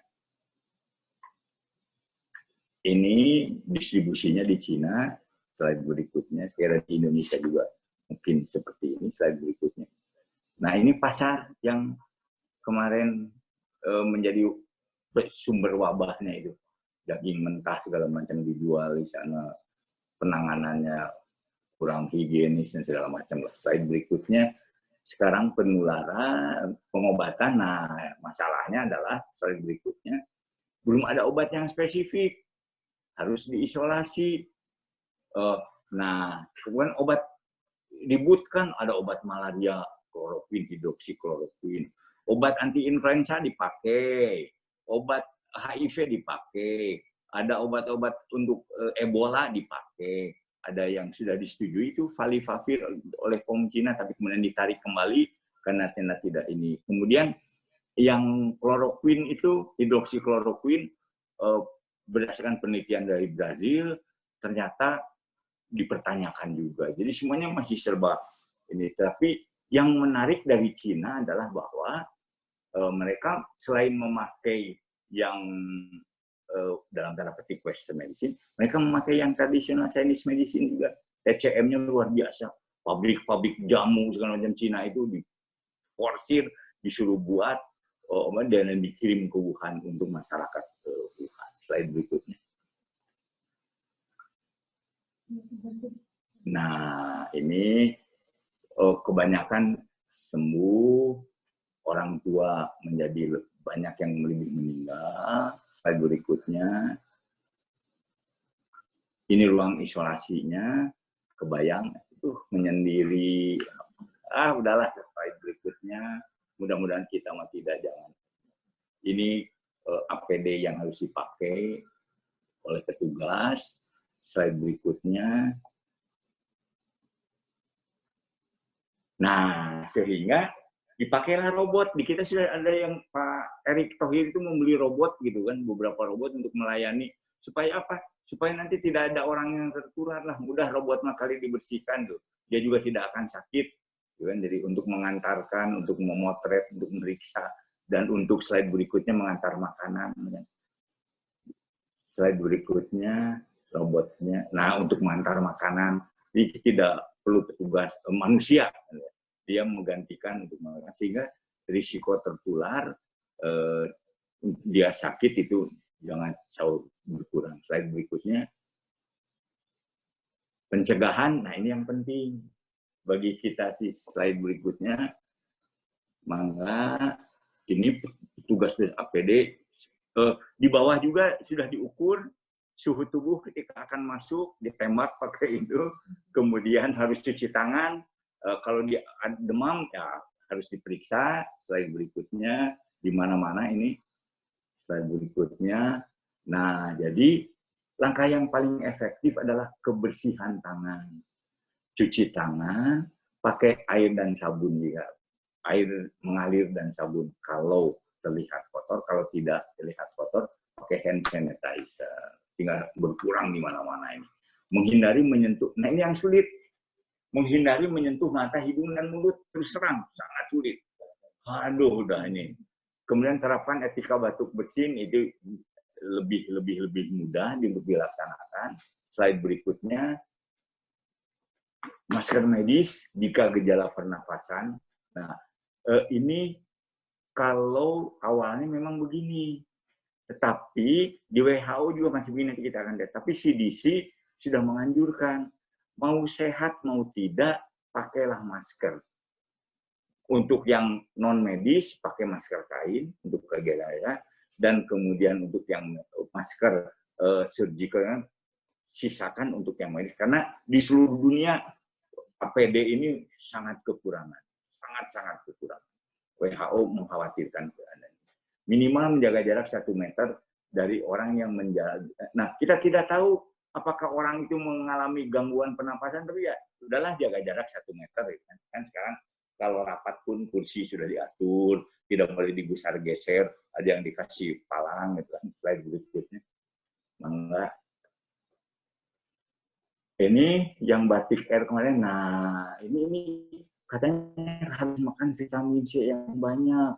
Ini distribusinya di Cina. Slide berikutnya. Sekiranya di Indonesia juga mungkin seperti ini. Slide berikutnya. Nah, ini pasar yang kemarin menjadi sumber wabahnya itu. Daging mentah segala macam dijual di sana. Penanganannya kurang higienis dan segala macam. Slide berikutnya. Sekarang penularan, pengobatan. Nah, masalahnya adalah slide berikutnya. Belum ada obat yang spesifik. Harus diisolasi. Nah, kemudian obat dibutkan, ada obat malaria, kloroquin, hidroksikloroquin. Obat anti-influenza dipakai. Obat HIV dipakai. Ada obat-obat untuk Ebola dipakai. Ada yang sudah disetujui itu Valifavir oleh POM Cina, tapi kemudian ditarik kembali karena tidak ini. Kemudian yang kloroquin itu, hidroksikloroquin, berdasarkan penelitian dari Brazil, ternyata dipertanyakan juga. Jadi semuanya masih serba ini. Tapi yang menarik dari Cina adalah bahwa mereka selain memakai yang dalam tanda petik Western medicine, mereka memakai yang tradisional Chinese medicine juga. TCM-nya luar biasa. Pabrik-pabrik jamu segala macam Cina itu diporsir, disuruh buat, dan dikirim ke Wuhan untuk masyarakat Wuhan. Slide berikutnya. Nah, ini kebanyakan sembuh, orang tua menjadi banyak yang lebih meninggal. Slide berikutnya. Ini ruang isolasinya, kebayang, menyendiri. Udahlah, slide berikutnya. Mudah-mudahan kita tidak jangan. Ini APD yang harus dipakai oleh petugas. Slide berikutnya. Nah, sehingga dipakailah robot. Di kita sudah ada yang Pak Erick Thohir itu membeli robot gitu kan, beberapa robot untuk melayani. Supaya apa? Supaya nanti tidak ada orang yang tertular lah. Mudah robot kali dibersihkan tuh. Dia juga tidak akan sakit. Gitu kan? Jadi untuk mengantarkan, untuk memotret, untuk meriksa. Dan untuk slide berikutnya mengantar makanan. Slide berikutnya robotnya. Nah, untuk mengantar makanan. Jadi tidak perlu petugas manusia, dia menggantikan untuk melakukan, sehingga risiko tertular dia sakit itu jangan jauh berkurang. Slide berikutnya, pencegahan. Nah ini yang penting bagi kita sih. Slide berikutnya, maka ini petugas APD di bawah juga sudah diukur suhu tubuh ketika akan masuk, ditembak pakai itu, kemudian harus cuci tangan. Kalau dia demam ya harus diperiksa. Slide berikutnya, di mana-mana ini. Slide berikutnya. Nah, jadi langkah yang paling efektif adalah kebersihan tangan. Cuci tangan, pakai air dan sabun juga. Air mengalir dan sabun kalau terlihat kotor, kalau tidak terlihat kotor, pakai hand sanitizer. Tinggal berkurang di mana-mana ini. Menghindari menyentuh, nah ini yang sulit. Menghindari menyentuh mata, hidung, dan mulut, terus terang, sangat sulit. Aduh, udah ini. Kemudian terapkan etika batuk bersin, itu lebih mudah dilaksanakan. Slide berikutnya, masker medis jika gejala pernafasan. Nah, ini kalau awalnya memang begini, tetapi di WHO juga masih begini, nanti kita akan lihat. Tapi CDC sudah menganjurkan, mau sehat mau tidak, pakailah masker. Untuk yang non medis pakai masker kain untuk gejala, dan kemudian untuk yang masker surgical sisakan untuk yang medis, karena di seluruh dunia APD ini sangat kekurangan, sangat kekurangan. WHO mengkhawatirkan keadaan. Minimal menjaga jarak 1 meter dari orang yang menjaga. Nah, kita tidak tahu apakah orang itu mengalami gangguan pernapasan, tapi ya udahlah jaga jarak 1 meter. Kan sekarang kalau rapat pun kursi sudah diatur, tidak boleh digusar geser, ada yang dikasih palang, gitu kan. Slide berikutnya. Mangga. Ini yang batik air kemarin. Nah, ini katanya harus makan vitamin C yang banyak.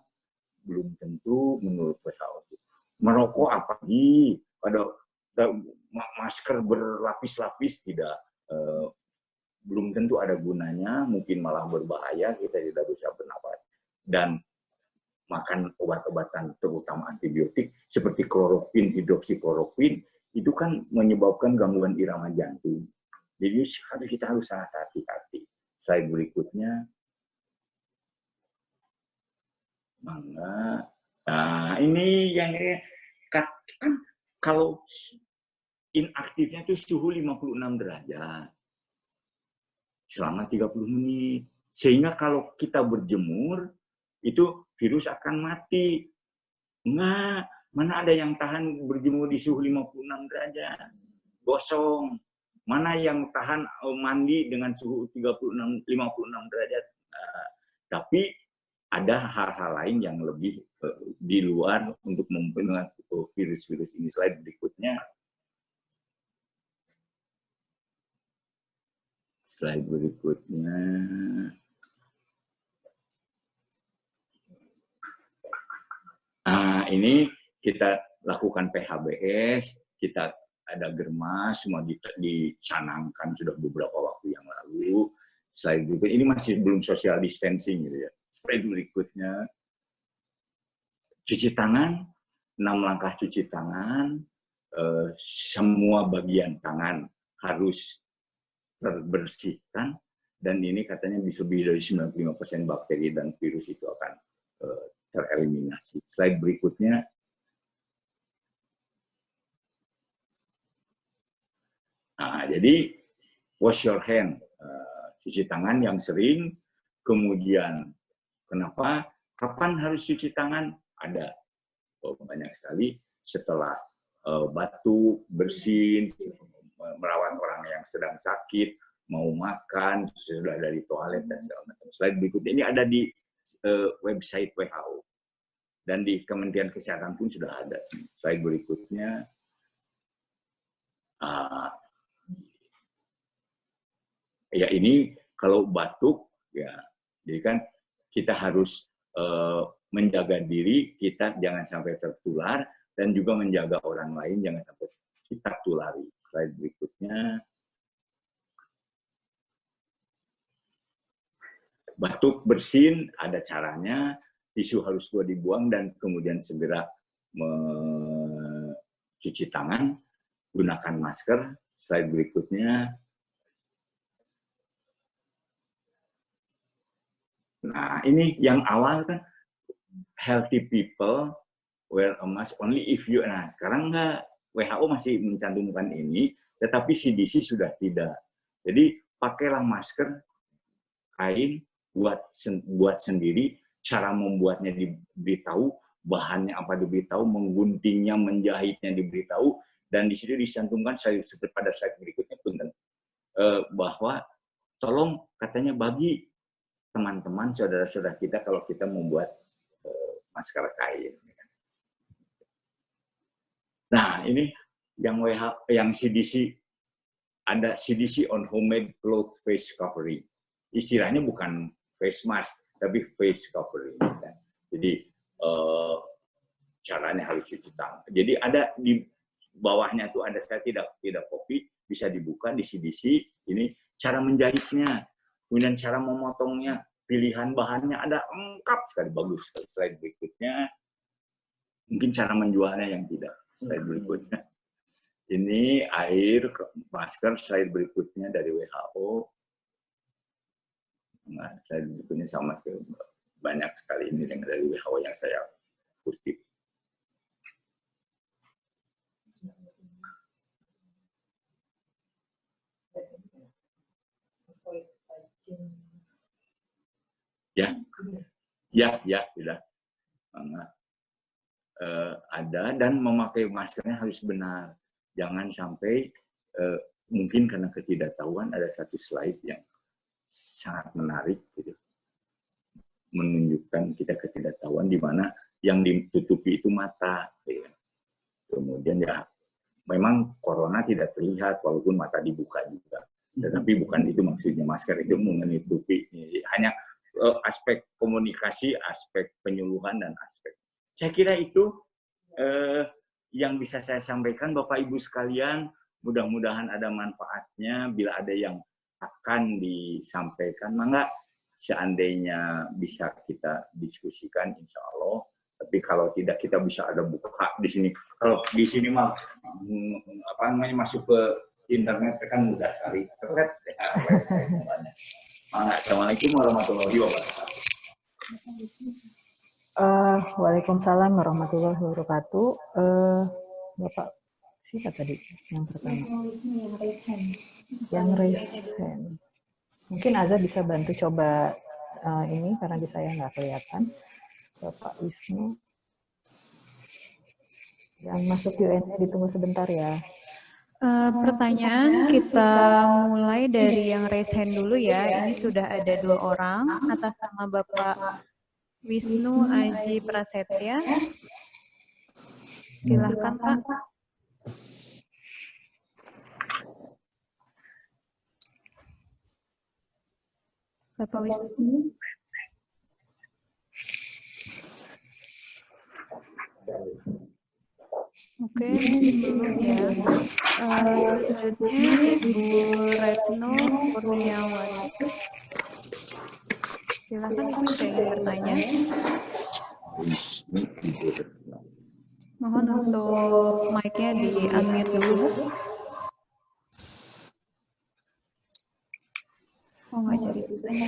Belum tentu menurut WHO. Merokok apalagi, pada masker berlapis-lapis tidak, belum tentu ada gunanya, mungkin malah berbahaya, kita tidak bisa bernapas. Dan makan obat-obatan terutama antibiotik seperti kloroquine, hidroksikloroquine, itu kan menyebabkan gangguan irama jantung. Jadi kita harus sangat hati-hati. Slide berikutnya. Mangga. Nah, ini yang kan kalau inaktifnya itu suhu 56 derajat selama 30 menit. Sehingga kalau kita berjemur, itu virus akan mati. Enggak, mana ada yang tahan berjemur di suhu 56 derajat? Gosong. Mana yang tahan mandi dengan suhu 56 derajat? Tapi ada hal-hal lain yang lebih di luar untuk membunuh virus-virus ini. Slide berikutnya. Slide berikutnya. Nah, ini kita lakukan PHBS, kita ada germas, semua dicanangkan sudah beberapa waktu yang lalu. Slide berikutnya, ini masih belum social distancing gitu ya. Slide berikutnya, cuci tangan, 6 langkah cuci tangan, semua bagian tangan harus terbersihkan, dan ini katanya bisa lebih dari 95% bakteri dan virus itu akan tereliminasi. Slide berikutnya. Nah, jadi wash your hand, cuci tangan yang sering. Kemudian kenapa? Kapan harus cuci tangan? Ada banyak sekali, setelah batuk, bersin, merawat orang yang sedang sakit, mau makan, sudah dari toilet dan segala macam. Slide berikutnya ini ada di website WHO dan di Kementerian Kesehatan pun sudah ada. Slide berikutnya. Ya ini kalau batuk ya, jadi kan kita harus menjaga diri kita jangan sampai tertular, dan juga menjaga orang lain jangan sampai kita tulari. Slide berikutnya. batuk, bersin, ada caranya, tisu harus dibuang dan kemudian segera mencuci tangan, gunakan masker. Slide berikutnya. Nah, ini yang awal kan, healthy people wear a mask only if you, nah sekarang enggak, WHO masih mencantumkan ini, tetapi CDC sudah tidak. Jadi pakailah masker kain buat sendiri, cara membuatnya diberitahu, bahannya apa diberitahu, mengguntingnya, menjahitnya diberitahu, dan di situ dicantumkan seperti pada slide berikutnya punten, bahwa tolong katanya bagi teman-teman saudara-saudara kita kalau kita membuat masker kain. Nah, ini yang yang CDC, ada CDC on homemade cloth face covering. Istilahnya bukan face mask, tapi face covering. Jadi caranya harus cuci tangan. Jadi ada di bawahnya tuh ada, saya tidak copy, bisa dibuka di CDC. Ini cara menjahitnya, kemudian cara memotongnya, pilihan bahannya ada lengkap sekali, bagus sekali. Slide berikutnya, mungkin cara menjualnya yang tidak. Slide berikutnya. Ini air masker. Slide berikutnya dari WHO. Nah, slide berikutnya sama, banyak sekali ini yang dari WHO yang saya kutip. Ya, sudah. Ada, dan memakai maskernya harus benar. Jangan sampai, mungkin karena ketidaktahuan, ada satu slide yang sangat menarik, gitu, menunjukkan kita ketidaktahuan di mana yang ditutupi itu mata. Gitu. Kemudian ya, memang corona tidak terlihat walaupun mata dibuka juga. Tetapi bukan itu maksudnya, masker itu menutupi. Hanya aspek komunikasi, aspek penyuluhan, dan aspek. Saya kira itu yang bisa saya sampaikan, Bapak Ibu sekalian. Mudah-mudahan ada manfaatnya. Bila ada yang akan disampaikan, maka seandainya bisa kita diskusikan, insya Allah. Tapi kalau tidak, kita bisa ada buka di sini. Kalau di sini mah masuk ke internet kan mudah sekali. Assalamualaikum warahmatullahi wabarakatuh. Waalaikumsalam warahmatullahi wabarakatuh. Bapak siapa tadi yang pertama? Yang raise hand. Mungkin Azza bisa bantu coba ini karena di saya nggak kelihatan. Bapak Wisnu. Yang masuk Q&A ditunggu sebentar ya. Pertanyaan kita mulai dari yang raise hand dulu ya. Ini sudah ada 2 orang atas nama Bapak Wisnu Aji Prasetya. Silahkan Pak. Bapak Wisnu. Oke, belum ya. Selanjutnya Ibu Retno Kurniawati. Silakan Ibu, saya ingin bertanya. Mohon untuk mic-nya di-unmute dulu. Oh, nggak jadi bertanya.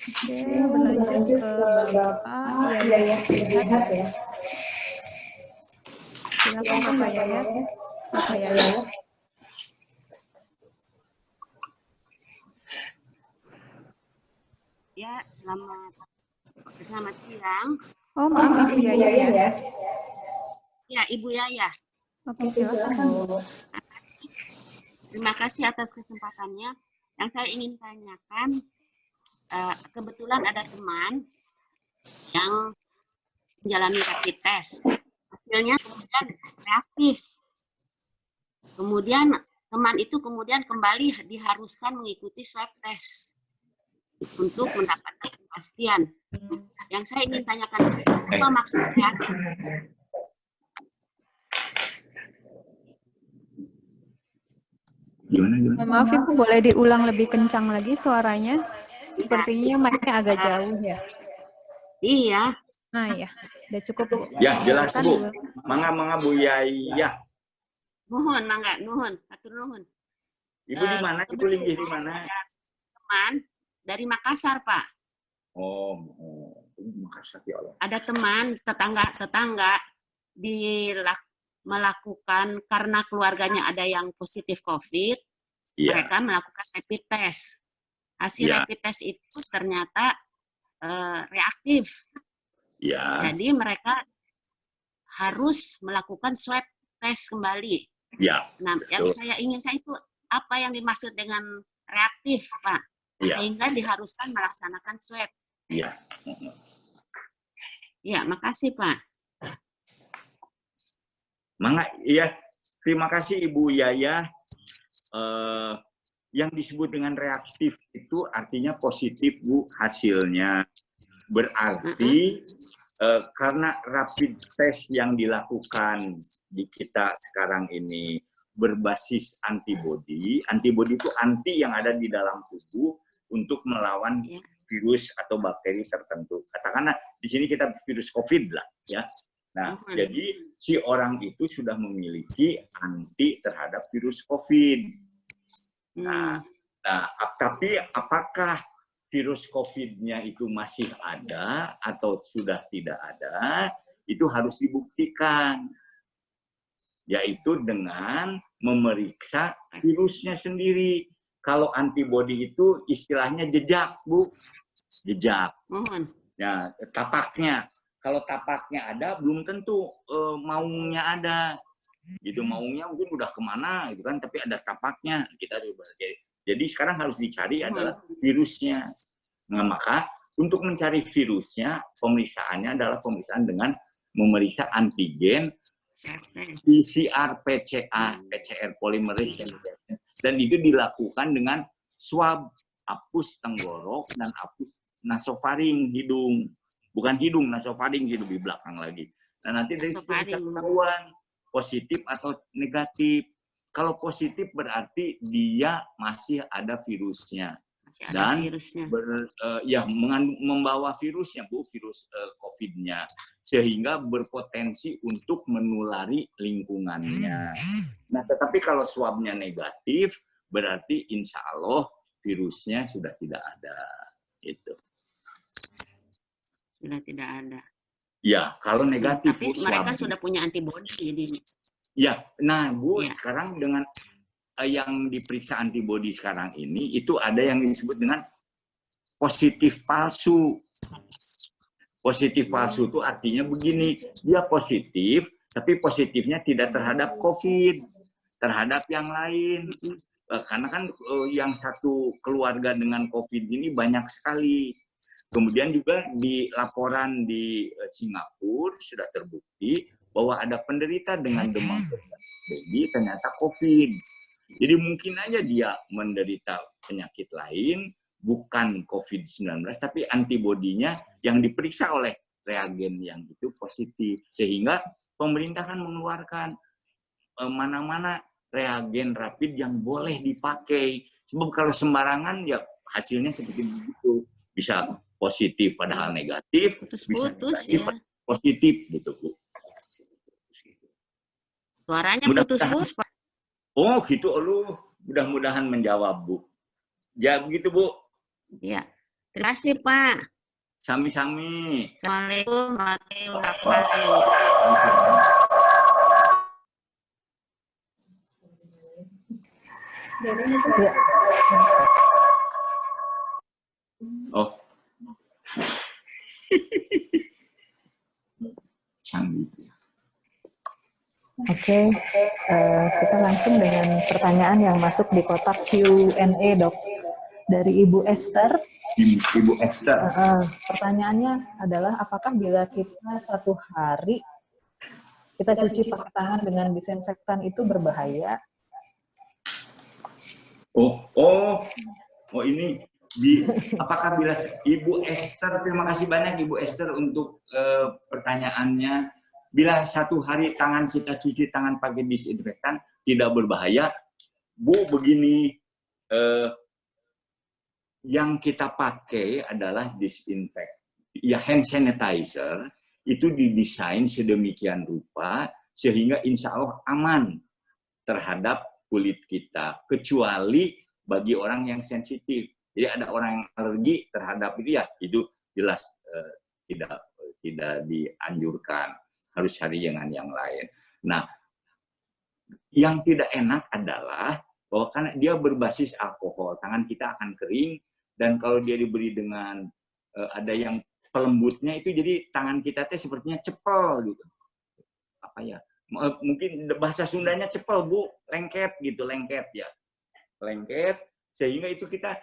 Oke, berlanjut ke Bapak Yayat. Silakan Bapak Yayat. Bapak Yayat. Ya, selamat siang. Oh, maaf Ibu Yaya ya. Ya, Ibu Yaya. Oke, silakan Bu. Terima kasih atas kesempatannya. Yang saya ingin tanyakan, kebetulan ada teman yang menjalani rapid test. Hasilnya kemudian reaktif. Kemudian teman itu kembali diharuskan mengikuti swab test untuk mendapatkan kepastian. Yang saya ingin tanyakan, apa maksudnya? Gimana? Maaf Ibu, boleh diulang lebih kencang lagi suaranya? Sepertinya mic-nya agak jauh ya. Iya. Nah ya, udah cukup. Ya, jelas Silakan Bu. diulang. Mangga Bu Yaya. Nuhun, mangga, nuhun, atur nuhun. Ibu di mana? Ibu linggih di mana? Teman dari Makassar, Pak. Oh, Makassar ya Allah. Ada teman tetangga melakukan karena keluarganya ada yang positif COVID, mereka melakukan rapid test. Hasil rapid test itu ternyata reaktif. Jadi mereka harus melakukan swab test kembali. Nah, yang saya itu apa yang dimaksud dengan reaktif, Pak? Sehingga diharuskan melaksanakan swab. Ya, makasih Pak. Terima kasih Ibu Yaya. Yang disebut dengan reaktif itu artinya positif Bu hasilnya. Berarti karena rapid test yang dilakukan di kita sekarang ini berbasis antibodi. Antibodi itu anti yang ada di dalam tubuh untuk melawan virus atau bakteri tertentu. Katakanlah di sini kita virus COVID lah, ya. Nah, jadi si orang itu sudah memiliki anti terhadap virus COVID. Nah, tapi apakah virus COVID-nya itu masih ada atau sudah tidak ada? Itu harus dibuktikan, yaitu dengan memeriksa virusnya sendiri. Kalau antibodi itu istilahnya jejak, Bu. Jejak. Ya, tapaknya. Kalau tapaknya ada, belum tentu maungnya ada. Gitu, maungnya mungkin udah kemana, gitu kan? Tapi ada tapaknya. Kita jadi sekarang harus dicari adalah virusnya. Nah, maka untuk mencari virusnya, pemeriksaannya adalah pemeriksaan dengan memeriksa antigen PCR, PCR polymerase, dan itu dilakukan dengan swab apus tenggorok dan apus nasofaring hidung, bukan hidung, nasofaring hidung di belakang lagi. Nah, nanti dari situ bisa ketahuan positif atau negatif. Kalau positif berarti dia masih ada virusnya. Dan membawa virusnya, Bu, virus COVID-nya, sehingga berpotensi untuk menulari lingkungannya. Nah, tetapi kalau swabnya negatif, berarti insya Allah virusnya sudah tidak ada. Itu. Sudah tidak ada. Ya, kalau negatif. Tapi mereka sudah punya antibodi. Ya, nah Bu, sekarang dengan yang diperiksa antibodi sekarang ini, itu ada yang disebut dengan positif palsu. Positif palsu itu artinya begini, dia positif, tapi positifnya tidak terhadap COVID, terhadap yang lain. Karena kan yang satu keluarga dengan COVID ini banyak sekali. Kemudian juga di laporan di Singapura sudah terbukti bahwa ada penderita dengan demam berdarah ternyata COVID. Jadi mungkin aja dia menderita penyakit lain, bukan COVID-19, tapi antibodinya yang diperiksa oleh reagen yang itu positif. Sehingga pemerintah kan mengeluarkan mana-mana reagen rapid yang boleh dipakai. Sebab kalau sembarangan ya hasilnya seperti begitu. Bisa positif padahal negatif, bisa negatif positif gitu, Bu. Suaranya putus-putus, Pak. Oh gitu, mudah-mudahan menjawab, Bu. Ya begitu, Bu. Ya, terima kasih Pak. Sami-sami. Assalamualaikum warahmatullahi wabarakatuh. Oh. Canggih. Oke, kita langsung dengan pertanyaan yang masuk di kotak Q&A, Dok. Dari Ibu Esther. Ibu Esther. Pertanyaannya adalah, apakah bila kita satu hari kita cuci pakai tangan dengan disinfektan itu berbahaya? Oh ini apakah bila Ibu Esther, terima kasih banyak Ibu Esther untuk pertanyaannya. Bila satu hari tangan kita cuci tangan pakai disinfektan tidak berbahaya, Bu, begini, yang kita pakai adalah disinfektan. Ya, hand sanitizer itu didesain sedemikian rupa sehingga insya Allah aman terhadap kulit kita, kecuali bagi orang yang sensitif. Jadi ada orang yang alergi terhadap itu, ya itu jelas tidak dianjurkan, harus cari dengan yang lain. Nah, yang tidak enak adalah bahwa karena dia berbasis alkohol, tangan kita akan kering, dan kalau dia diberi dengan ada yang pelembutnya itu, jadi tangan kita teh sepertinya cepel gitu. Apa ya? Mungkin bahasa Sundanya cepel, Bu, lengket gitu, lengket ya. Lengket, sehingga itu kita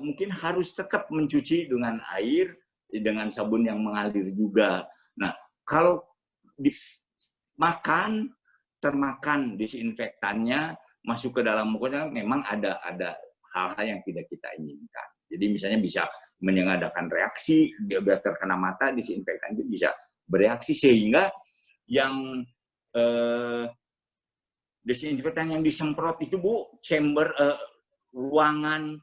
mungkin harus tetap mencuci dengan air, dengan sabun yang mengalir juga. Nah, kalau makan, termakan disinfektannya, masuk ke dalam mulutnya, memang ada hal-hal yang tidak kita inginkan. Jadi misalnya bisa mengadakan reaksi, dia terkena mata, disinfektan itu bisa bereaksi, sehingga yang disinfektan yang disemprot itu, Bu, chamber ruangan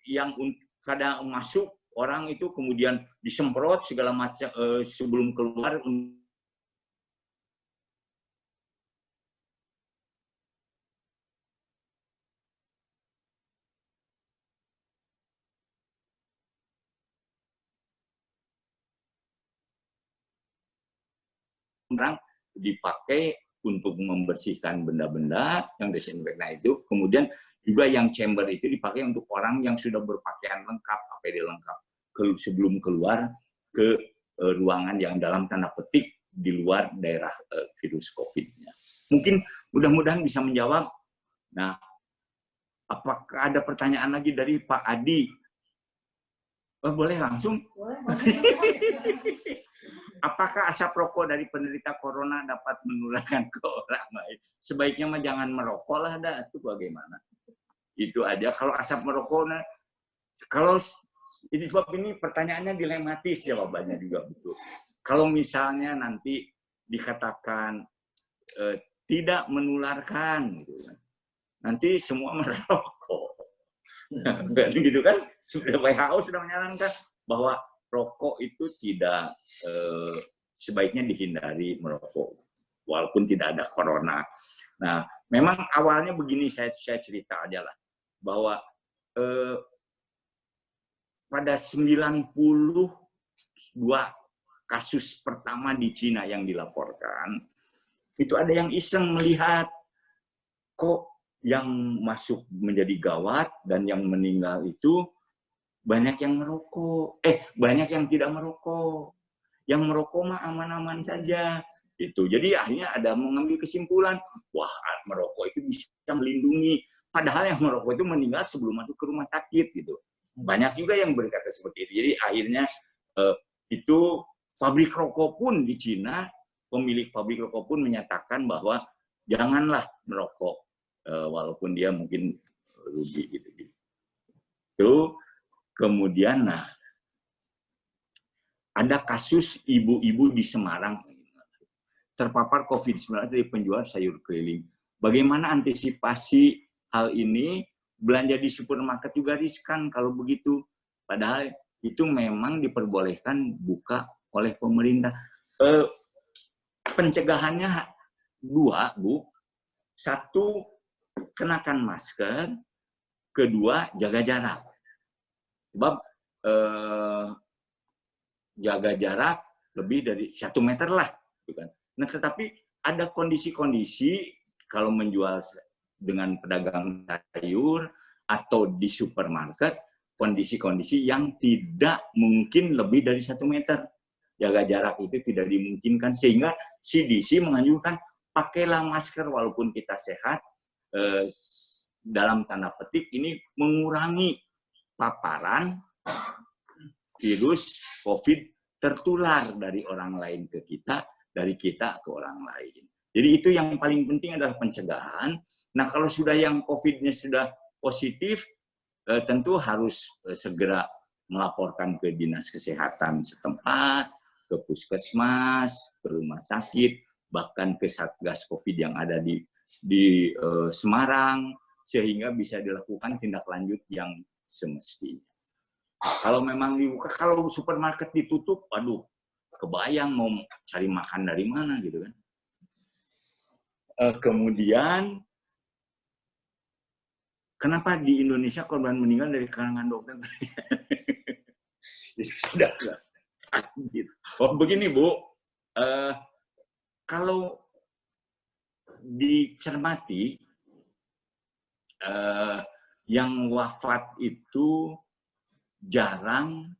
yang kadang masuk orang itu kemudian disemprot segala macam sebelum keluar. Dipakai untuk membersihkan benda-benda yang disinfektan itu, kemudian juga yang chamber itu dipakai untuk orang yang sudah berpakaian lengkap, APD lengkap, sebelum keluar ke ruangan yang dalam tanda petik di luar daerah virus COVID-nya. Mungkin mudah-mudahan bisa menjawab. Nah, apakah ada pertanyaan lagi dari Pak Adi? Boleh langsung? Apakah asap rokok dari penderita corona dapat menularkan ke orang lain? Sebaiknya mah jangan merokok lah, itu bagaimana? Itu aja. Kalau asap merokok, kalau ini sebab ini pertanyaannya dilematis, jawabannya juga betul. Kalau misalnya nanti dikatakan tidak menularkan, gitu kan, nanti semua merokok. Gitu kan? WHO sudah menyarankan bahwa rokok itu tidak sebaiknya dihindari merokok, walaupun tidak ada corona. Nah, memang awalnya begini, saya cerita aja lah, bahwa pada 92 kasus pertama di Cina yang dilaporkan, itu ada yang iseng melihat, kok yang masuk menjadi gawat dan yang meninggal itu banyak yang merokok, banyak yang tidak merokok. Yang merokok mah aman-aman saja. Itu. Jadi akhirnya ada mengambil kesimpulan, wah, merokok itu bisa melindungi. Padahal yang merokok itu meninggal sebelum masuk ke rumah sakit gitu. Banyak juga yang berkata seperti itu. Jadi akhirnya itu pabrik rokok pun di Cina, pemilik pabrik rokok pun menyatakan bahwa janganlah merokok, walaupun dia mungkin rugi gitu. Itu. Kemudian, nah, ada kasus ibu-ibu di Semarang terpapar COVID-19 dari penjual sayur keliling. Bagaimana antisipasi hal ini? Belanja di supermarket juga riskan kalau begitu. Padahal itu memang diperbolehkan buka oleh pemerintah. Pencegahannya dua, Bu. Satu, kenakan masker. Kedua, jaga jarak. Sebab jaga jarak lebih dari 1 meter lah. Nah, tetapi ada kondisi-kondisi kalau menjual dengan pedagang sayur atau di supermarket, kondisi-kondisi yang tidak mungkin lebih dari 1 meter. Jaga jarak itu tidak dimungkinkan, sehingga CDC menganjurkan pakailah masker walaupun kita sehat, dalam tanda petik ini mengurangi paparan virus COVID tertular dari orang lain ke kita, dari kita ke orang lain. Jadi itu yang paling penting adalah pencegahan. Nah, kalau sudah yang COVID-nya sudah positif, tentu harus segera melaporkan ke dinas kesehatan setempat, ke puskesmas, ke rumah sakit, bahkan ke satgas COVID yang ada di di Semarang, sehingga bisa dilakukan tindak lanjut yang semestinya. Kalau memang dibuka, kalau supermarket ditutup, aduh, kebayang mau cari makan dari mana gitu kan. Kemudian, kenapa di Indonesia korban meninggal dari kalangan dokter? Itu sudah oh begini Bu, kalau dicermati, yang wafat itu jarang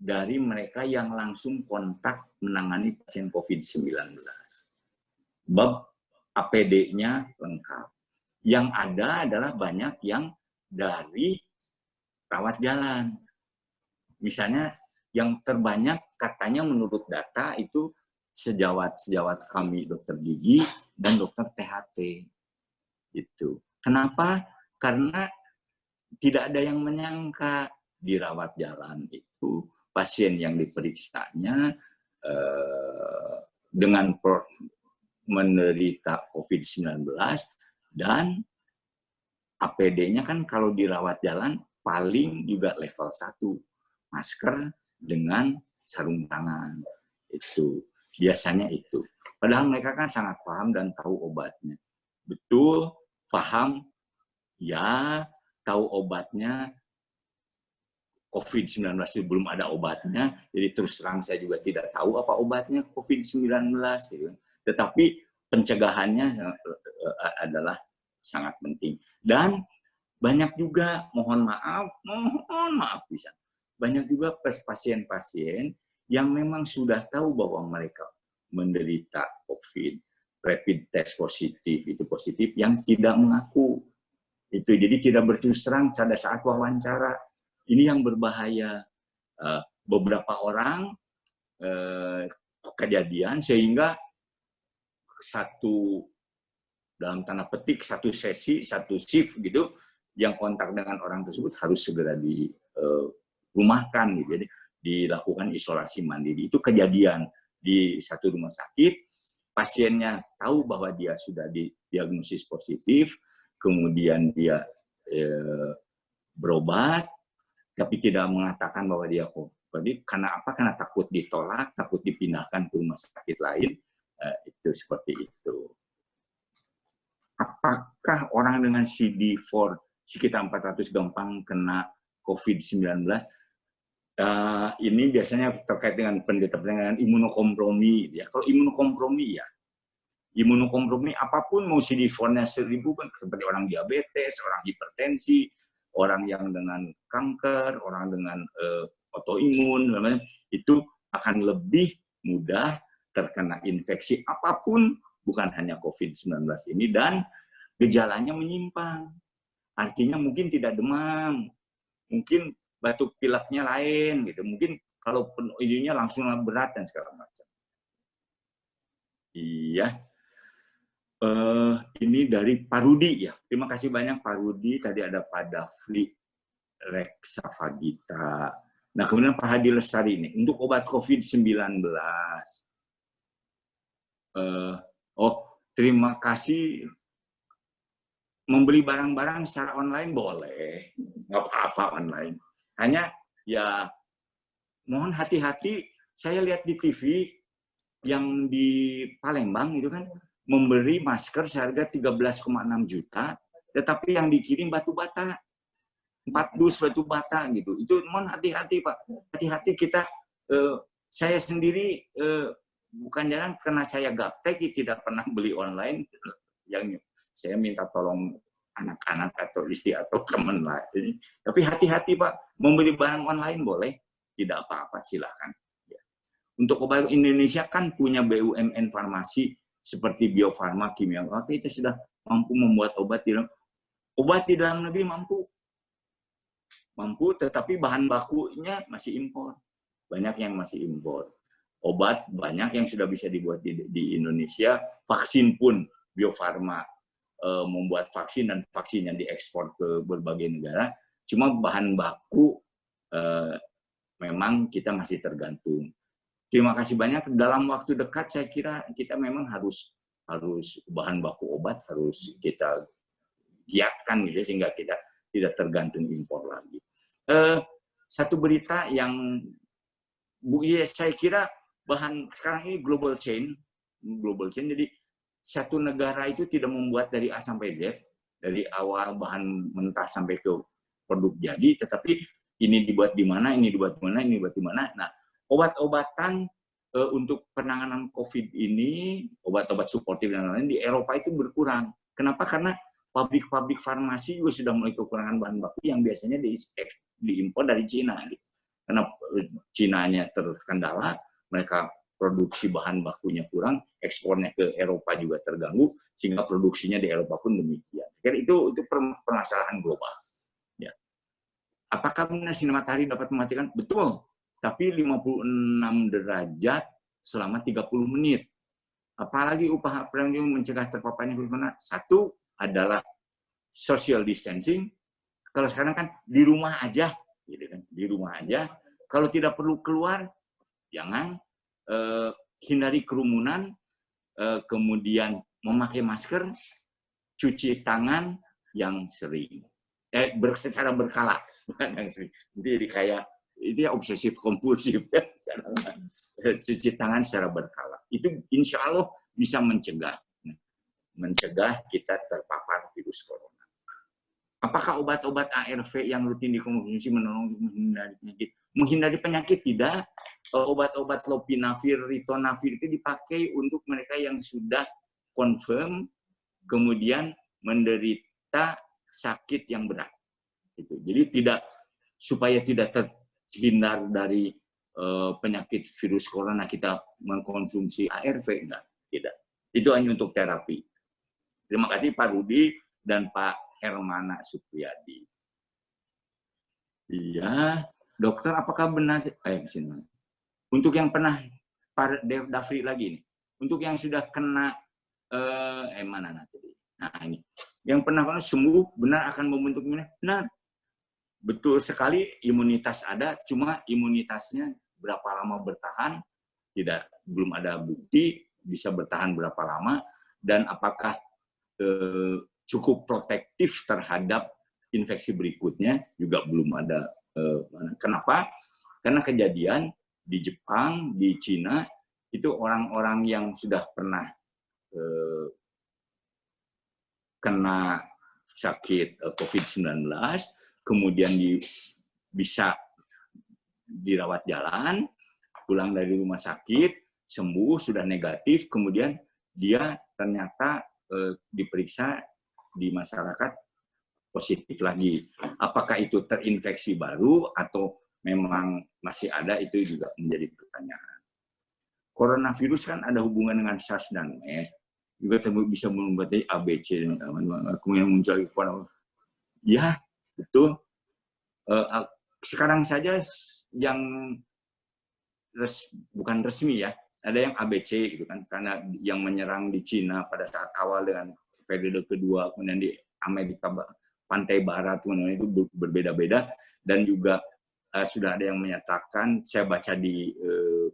dari mereka yang langsung kontak menangani pasien COVID-19. Bab APD-nya lengkap. Yang ada adalah banyak yang dari rawat jalan. Misalnya yang terbanyak katanya menurut data itu sejawat kami dokter gigi dan dokter THT. Itu. Kenapa? Karena tidak ada yang menyangka di rawat jalan itu pasien yang diperiksanya dengan menderita COVID-19 dan APD-nya kan kalau di rawat jalan paling juga level 1, masker dengan sarung tangan. Itu biasanya itu. Padahal mereka kan sangat paham dan tahu obatnya. Betul, paham, ya, tahu obatnya. COVID-19 belum ada obatnya, jadi terus terang saya juga tidak tahu apa obatnya COVID-19. Gitu. Tetapi pencegahannya adalah sangat penting. Dan banyak juga, mohon maaf bisa, banyak juga pasien-pasien yang memang sudah tahu bahwa mereka menderita COVID, rapid test positif, itu positif, yang tidak mengaku. Itu jadi tidak berterus terang pada saat wawancara. Ini yang berbahaya. Beberapa orang kejadian sehingga satu, dalam tanda petik, satu sesi, satu shift gitu, yang kontak dengan orang tersebut harus segera dirumahkan gitu. Jadi dilakukan isolasi mandiri. Itu kejadian di satu rumah sakit, pasiennya tahu bahwa dia sudah didiagnosis positif, kemudian dia berobat, tapi tidak mengatakan bahwa dia COVID. Jadi karena apa? Karena takut ditolak, takut dipindahkan ke rumah sakit lain. Itu seperti itu. Apakah orang dengan CD4 sekitar 400 gampang kena COVID-19? Ini biasanya terkait dengan penderita imunokompromi. Ya. Kalau imunokompromi ya, imunokompromi apapun, mau CD4-nya 1000 kan, seperti orang diabetes, orang hipertensi, orang yang dengan kanker, orang dengan autoimun, itu akan lebih mudah terkena infeksi apapun, bukan hanya COVID-19 ini, dan gejalanya menyimpang. Artinya mungkin tidak demam, mungkin batuk pileknya lain, gitu. Mungkin kalau ininya langsung berat dan segala macam. Iya. Ini dari Pak Rudi ya. Terima kasih banyak Pak Rudi. Tadi ada Pak Dafli Reksafagita. Nah, kemudian Pak Hadi Lestari ini untuk obat COVID-19. Terima kasih. Membeli barang-barang secara online boleh, nggak apa-apa online. Hanya ya mohon hati-hati. Saya lihat di TV yang di Palembang itu kan memberi masker seharga 13,6 juta, tetapi yang dikirim batu bata, 4 dus batu bata gitu. Itu mohon hati-hati Pak, hati-hati kita. Saya sendiri bukan jarang karena saya gaptek tidak pernah beli online. Yang saya minta tolong anak-anak atau istri atau teman lain. Tapi hati-hati Pak, membeli barang online boleh, tidak apa-apa silakan. Untuk obat Indonesia kan punya BUMN farmasi seperti Bio Farma, Kimia. Kita sudah mampu membuat obat di dalam negeri mampu, tetapi bahan bakunya masih impor. Banyak yang masih impor. Obat banyak yang sudah bisa dibuat di Indonesia. Vaksin pun Bio Farma membuat vaksin dan vaksinnya diekspor ke berbagai negara. Cuma bahan baku memang kita masih tergantung. Terima kasih banyak. Dalam waktu dekat saya kira kita memang harus harus bahan baku obat harus kita giatkan gitu sehingga kita tidak tergantung impor lagi. Satu berita yang saya kira bahan sekarang ini global chain, jadi satu negara itu tidak membuat dari A sampai Z, dari awal bahan mentah sampai ke produk jadi, tetapi ini dibuat di mana, ini dibuat di mana, ini dibuat di mana. Nah, obat-obatan untuk penanganan COVID ini, obat-obat suportif dan lain-lain di Eropa itu berkurang. Kenapa? Karena pabrik-pabrik farmasi juga sudah mulai kekurangan bahan baku yang biasanya diimpor dari Cina. Karena Cinanya terkendala, mereka produksi bahan bakunya kurang, ekspornya ke Eropa juga terganggu, sehingga produksinya di Eropa pun demikian. Saya kira itu permasalahan global. Ya. Apakah sinar matahari dapat mematikan? Betul, tapi 56 derajat selama 30 menit. Apalagi upaya mencegah terpaparnya corona? Satu adalah social distancing. Kalau sekarang kan di rumah aja, gitu kan, di rumah aja. Kalau tidak perlu keluar, jangan. Hindari kerumunan, kemudian memakai masker, cuci tangan yang sering, secara berkala, bukan yang sering. Jadi kayak itu ya obsesif kompulsif, ya. Cuci tangan secara berkala. Itu insya Allah bisa mencegah kita terpapar virus corona. Apakah obat-obat ARV yang rutin dikonsumsi menolong menghindari penyakit? Menghindari penyakit tidak. Obat-obat lopinavir, ritonavir itu dipakai untuk mereka yang sudah confirm, kemudian menderita sakit yang berat. Jadi supaya tidak terhindar dari penyakit virus corona kita mengkonsumsi ARV, enggak, tidak. Itu hanya untuk terapi. Terima kasih Pak Rudi dan Pak Hermana Supriyadi. Iya, dokter, apakah benar? Untuk yang pernah Pak Dafri lagi nih, untuk yang sudah kena mana nanti? Nah ini, yang pernah sembuh benar akan membentuk imunitas? Benar, betul sekali, imunitas ada, cuma imunitasnya berapa lama bertahan? Belum ada bukti bisa bertahan berapa lama dan apakah cukup protektif terhadap infeksi berikutnya juga belum ada. Kenapa? Karena kejadian di Jepang, di Cina, itu orang-orang yang sudah pernah kena sakit COVID-19, kemudian bisa dirawat jalan, pulang dari rumah sakit, sembuh, sudah negatif, kemudian dia ternyata diperiksa di masyarakat positif lagi. Apakah itu terinfeksi baru atau memang masih ada, itu juga menjadi pertanyaan. Coronavirus kan ada hubungan dengan SARS dan MERS, juga bisa membuat ABC, kemudian muncul ya, betul. Sekarang saja yang bukan resmi ya, ada yang ABC gitu kan, karena yang menyerang di Cina pada saat awal dengan periode kedua, kemudian di Amerika pantai barat, kemudian itu berbeda-beda, dan juga sudah ada yang menyatakan, saya baca di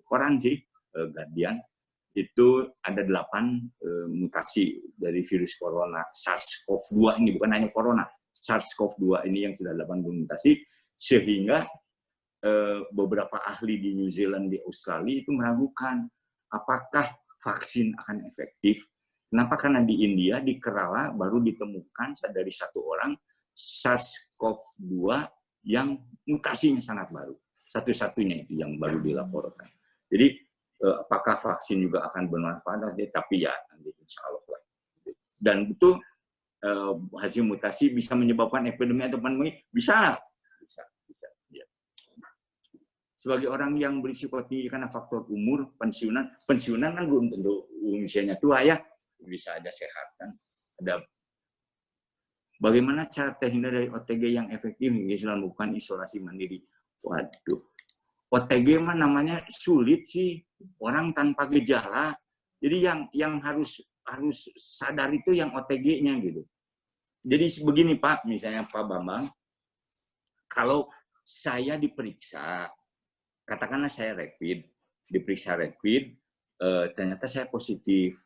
koran sih, Guardian, itu ada 8 mutasi dari virus corona SARS-CoV-2 ini, bukan hanya corona, SARS-CoV-2 ini yang sudah 8 mutasi, sehingga beberapa ahli di New Zealand, di Australia itu meragukan apakah vaksin akan efektif. Kenapa? Karena di India, di Kerala baru ditemukan dari 1 orang SARS-CoV-2 yang mutasinya sangat baru. Satu-satunya itu yang baru dilaporkan. Jadi apakah vaksin juga akan bermanfaat? Tapi ya, nanti insya Allah. Dan betul hasil mutasi bisa menyebabkan epidemi atau pandemi? Bisa. Ya. Sebagai orang yang berisiko tinggi karena faktor umur, pensiunan kan belum tentu usianya tua ya, bisa ada sehat kan. Ada bagaimana cara terhindar dari OTG yang efektif hingga melakukan isolasi mandiri. Waduh, OTG mah namanya sulit sih, orang tanpa gejala. Jadi yang harus sadar itu yang OTG-nya gitu. Jadi begini Pak, misalnya Pak Bambang, kalau saya diperiksa, katakanlah saya diperiksa rapid, ternyata saya positif.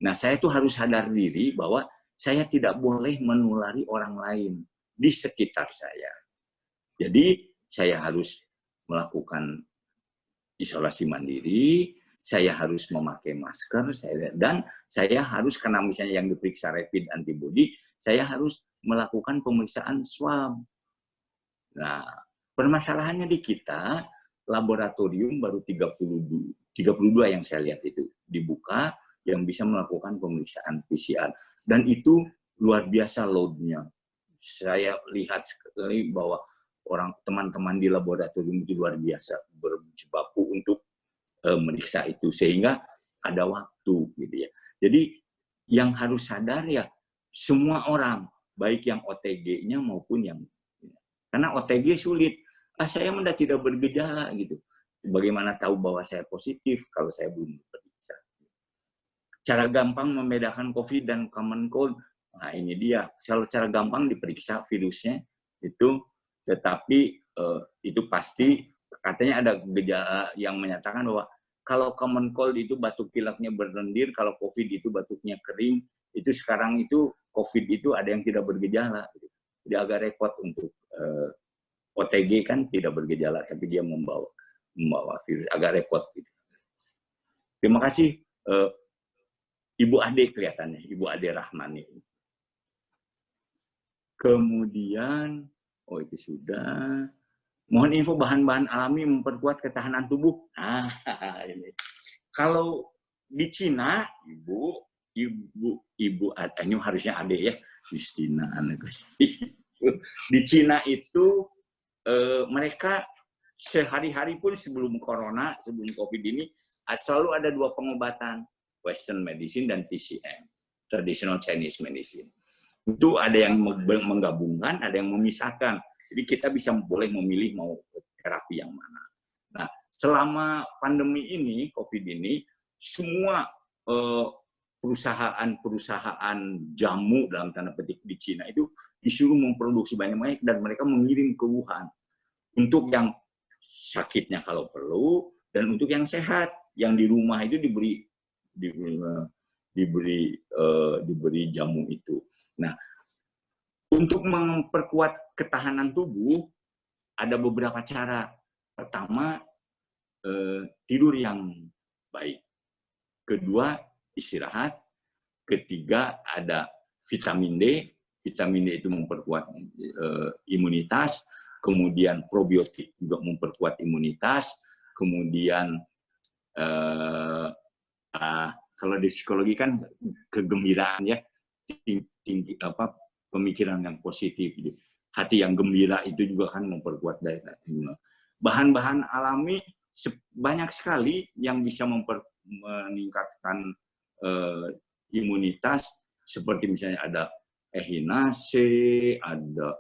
Nah, saya tuh harus sadar diri bahwa saya tidak boleh menulari orang lain di sekitar saya. Jadi, saya harus melakukan isolasi mandiri, saya harus memakai masker, dan saya harus, karena misalnya yang diperiksa rapid antibody, saya harus melakukan pemeriksaan swab. Nah, permasalahannya di kita, laboratorium baru 32 yang saya lihat itu dibuka, yang bisa melakukan pemeriksaan PCR. Dan itu luar biasa load-nya. Saya lihat sekali bahwa teman-teman di laboratorium itu luar biasa berjibaku untuk meriksa itu, sehingga ada waktu gitu ya. Jadi yang harus sadar ya, semua orang, baik yang OTG-nya maupun yang, karena OTG sulit, saya sudah tidak bergejala gitu. Bagaimana tahu bahwa saya positif kalau saya belum diperiksa? Cara gampang membedakan COVID dan common cold, nah ini dia. Kalau cara gampang diperiksa virusnya itu, tetapi itu pasti katanya ada gejala yang menyatakan bahwa kalau common cold itu batuk pileknya berlendir, kalau COVID itu batuknya kering, itu sekarang itu COVID itu ada yang tidak bergejala. Jadi agak repot untuk OTG kan tidak bergejala, tapi dia membawa virus, agak repot. Gitu. Terima kasih Ibu Ade kelihatannya, Ibu Ade Rahmani. Kemudian, oh itu sudah. Mohon info bahan-bahan alami memperkuat ketahanan tubuh. Nah, ini. Kalau di Cina, Ibu ini harusnya Ade ya, Justina. Di Cina itu mereka sehari-hari pun sebelum corona, sebelum COVID ini, selalu ada 2 pengobatan, Western medicine dan TCM, Traditional Chinese Medicine. Itu ada yang menggabungkan, ada yang memisahkan. Jadi kita boleh memilih mau terapi yang mana. Nah, selama pandemi ini, COVID ini, semua perusahaan jamu dalam tanda petik di Cina itu disuruh memproduksi banyak-banyak dan mereka mengirim ke Wuhan. Untuk yang sakitnya kalau perlu, dan untuk yang sehat, yang di rumah itu diberi jamu itu. Nah, untuk memperkuat ketahanan tubuh ada beberapa cara. Pertama, tidur yang baik. Kedua, istirahat. Ketiga, ada vitamin D. Vitamin D itu memperkuat imunitas. Kemudian probiotik juga memperkuat imunitas. Kemudian kalau di psikologi kan kegembiraan ya, tinggi pemikiran yang positif, hati yang gembira itu juga kan memperkuat daya. Bahan-bahan alami banyak sekali yang bisa meningkatkan imunitas, seperti misalnya ada echinacea, ada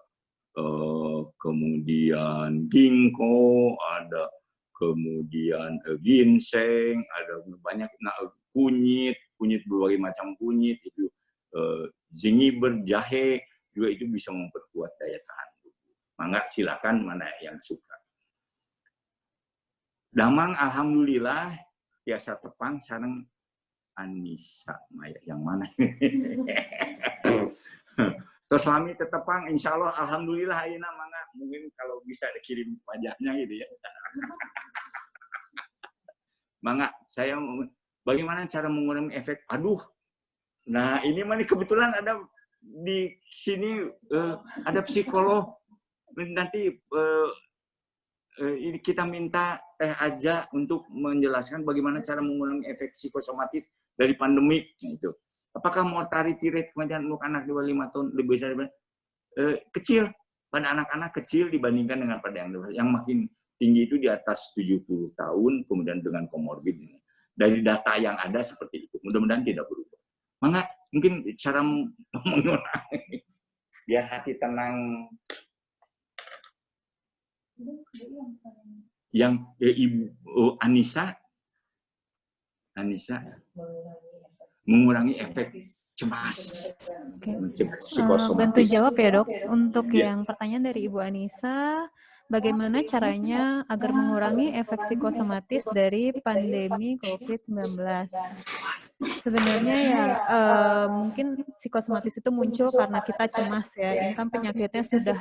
kemudian ginkgo, ada kemudian ginseng, ada banyak kunyit berbagai macam kunyit itu, zingiber, jahe juga itu bisa memperkuat daya tahan tubuh. Mangga silakan mana yang suka. Damang alhamdulillah biasa tepang sareng Anissa Maya yang mana? Terus lami tetepang insya Allah alhamdulillah ayeuna mangga mungkin kalau bisa dikirim pajaknya gitu ya. Mangga saya bagaimana cara mengurangi efek? Aduh. Nah, ini mah kebetulan ada di sini ada psikolog. Nanti ini kita minta Teh Aja untuk menjelaskan bagaimana cara mengurangi efek psikosomatis dari pandemi itu. Apakah mortality rate kematian untuk anak di bawah 5 tahun lebih besar kecil pada anak-anak kecil dibandingkan dengan pada yang dewasa. Yang makin tinggi itu di atas 70 tahun kemudian dengan komorbid. Dari data yang ada seperti itu. Mudah-mudahan tidak berubah. Mangga mungkin cara mengurangi biar hati tenang. Yang Ibu Anissa mengurangi efek cemas. Bantu jawab ya dok. Untuk yang pertanyaan dari Ibu Anissa, bagaimana caranya agar mengurangi efek psikosomatis dari pandemi COVID-19? Sebenarnya ya mungkin psikosomatis itu muncul karena kita cemas ya. Ini kan penyakitnya sudah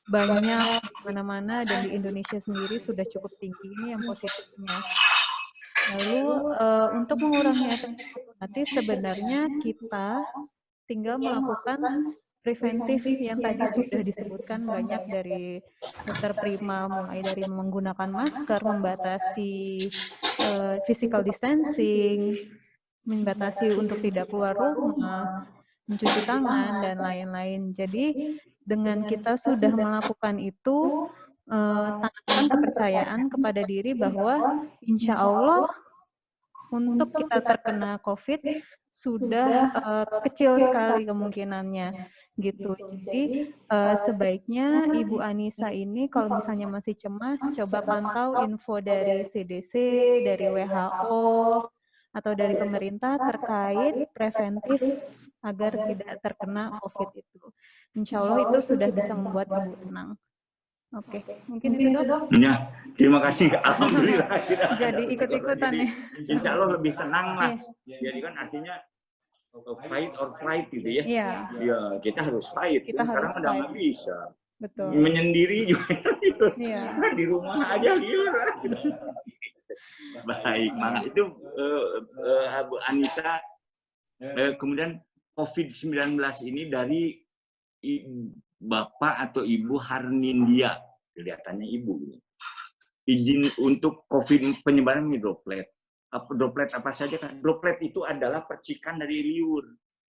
banyak di mana-mana dan di Indonesia sendiri sudah cukup tinggi ini yang positifnya. Lalu untuk mengurangi efek psikosomatis sebenarnya kita tinggal melakukan preventif yang tadi sudah disebutkan banyak dari Dokter Prima, mulai dari menggunakan masker, membatasi physical distancing, membatasi untuk tidak keluar rumah, mencuci tangan, dan lain-lain. Jadi dengan kita sudah melakukan itu, tanamkan kepercayaan kepada diri bahwa insya Allah untuk kita terkena COVID sudah kecil sekali kemungkinannya gitu. Jadi sebaiknya Ibu Anissa ini kalau misalnya masih cemas, coba pantau info dari CDC, dari WHO, atau dari pemerintah terkait preventif agar tidak terkena COVID itu. Insya Allah itu sudah bisa membuat Ibu tenang. Oke, mungkin itu Dok. Ya, terima kasih. Alhamdulillah. Jadi ikut-ikutan nih. Insya Allah lebih tenang lah. Jadi kan artinya fight or flight gitu ya. Iya. Ya, kita harus fight. Kita sekarang harus udah fight. nggak bisa. Betul. Menyendiri juga. Iya. Di rumah aja liur. Baik, Mak. Itu Bu Anissa. Kemudian COVID-19 ini dari Bapak atau Ibu Harnindia, kelihatannya Ibu. Izin untuk COVID penyebaran ini droplet. Droplet apa saja kan? Droplet itu adalah percikan dari liur.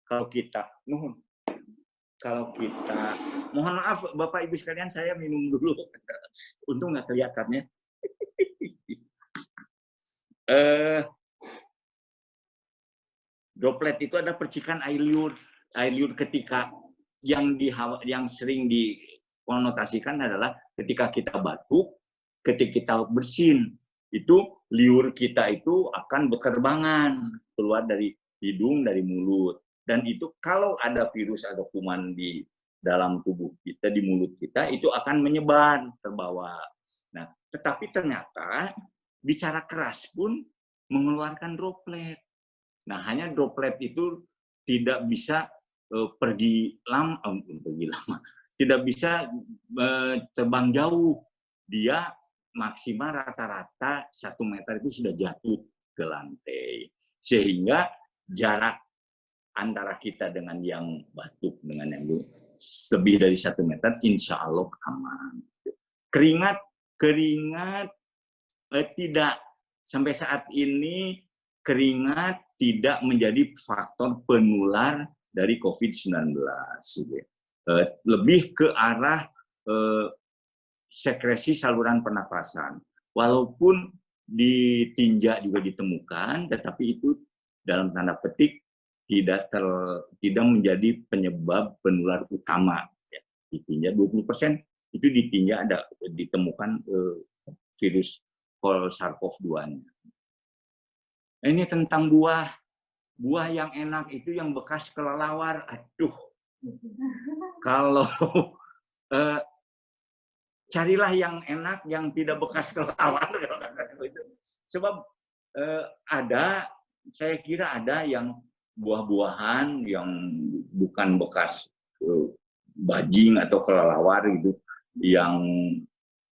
Kalau kita, mohon maaf Bapak Ibu sekalian, saya minum dulu. Untung nggak kelihatannya. Droplet itu ada percikan air liur. Air liur ketika yang sering dikonotasikan adalah ketika kita batuk, ketika kita bersin, itu liur kita itu akan berterbangan keluar dari hidung, dari mulut. Dan itu kalau ada virus atau kuman di dalam tubuh kita, di mulut kita, itu akan menyebar, terbawa. Nah, tetapi ternyata bicara keras pun mengeluarkan droplet. Nah, hanya droplet itu tidak bisa pergi lama, tidak bisa terbang jauh. Dia maksimal rata-rata 1 meter itu sudah jatuh ke lantai. Sehingga jarak antara kita dengan yang batuk dengan yang lebih dari 1 meter, insya Allah aman. Keringat tidak, sampai saat ini keringat tidak menjadi faktor penular dari COVID-19. Lebih ke arah sekresi saluran pernafasan. Walaupun ditinja juga ditemukan, tetapi itu dalam tanda petik tidak menjadi penyebab penular utama. Ditinja 20% itu ditinja ditemukan virus SARS-CoV-2-nya. Ini tentang buah yang enak itu yang bekas kelelawar. Aduh, kalau carilah yang enak yang tidak bekas kelelawar. Sebab saya kira ada yang buah-buahan yang bukan bekas bajing atau kelelawar gitu, yang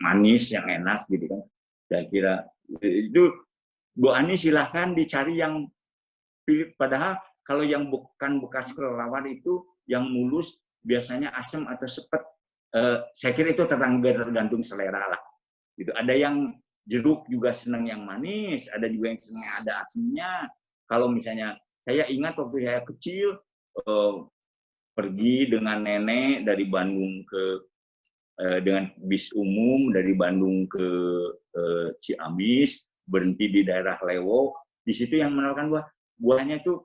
manis, yang enak gitu kan. Saya kira itu Bu Ani silahkan dicari yang padahal kalau yang bukan bekas kelelawar itu yang mulus biasanya asam atau sepet. Saya kira itu tergantung selera lah. Gitu. Ada yang jeruk juga senang yang manis, ada juga yang senang ada asamnya. Kalau misalnya saya ingat waktu saya kecil pergi dengan nenek dari Bandung dengan bis umum dari Bandung ke Ciamis, berhenti di daerah Lewo. Di situ yang menawarkan buahnya itu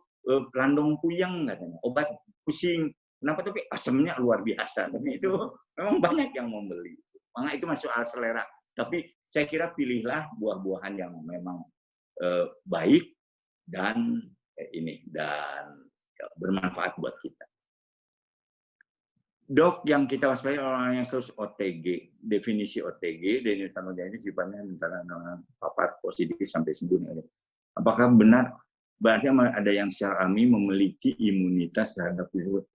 landong puyeng katanya, obat pusing. Kenapa? Tapi asamnya luar biasa. Tapi itu memang banyak yang membeli. Maka itu masuk al selera. Tapi saya kira pilihlah buah-buahan yang memang baik dan bermanfaat buat kita. Dok, yang kita waspadai orang yang terus OTG, definisi OTG dari ini sifatnya antara papar positif sampai sembuh. Apakah benar berarti ada yang secara alami memiliki imunitas terhadap virus.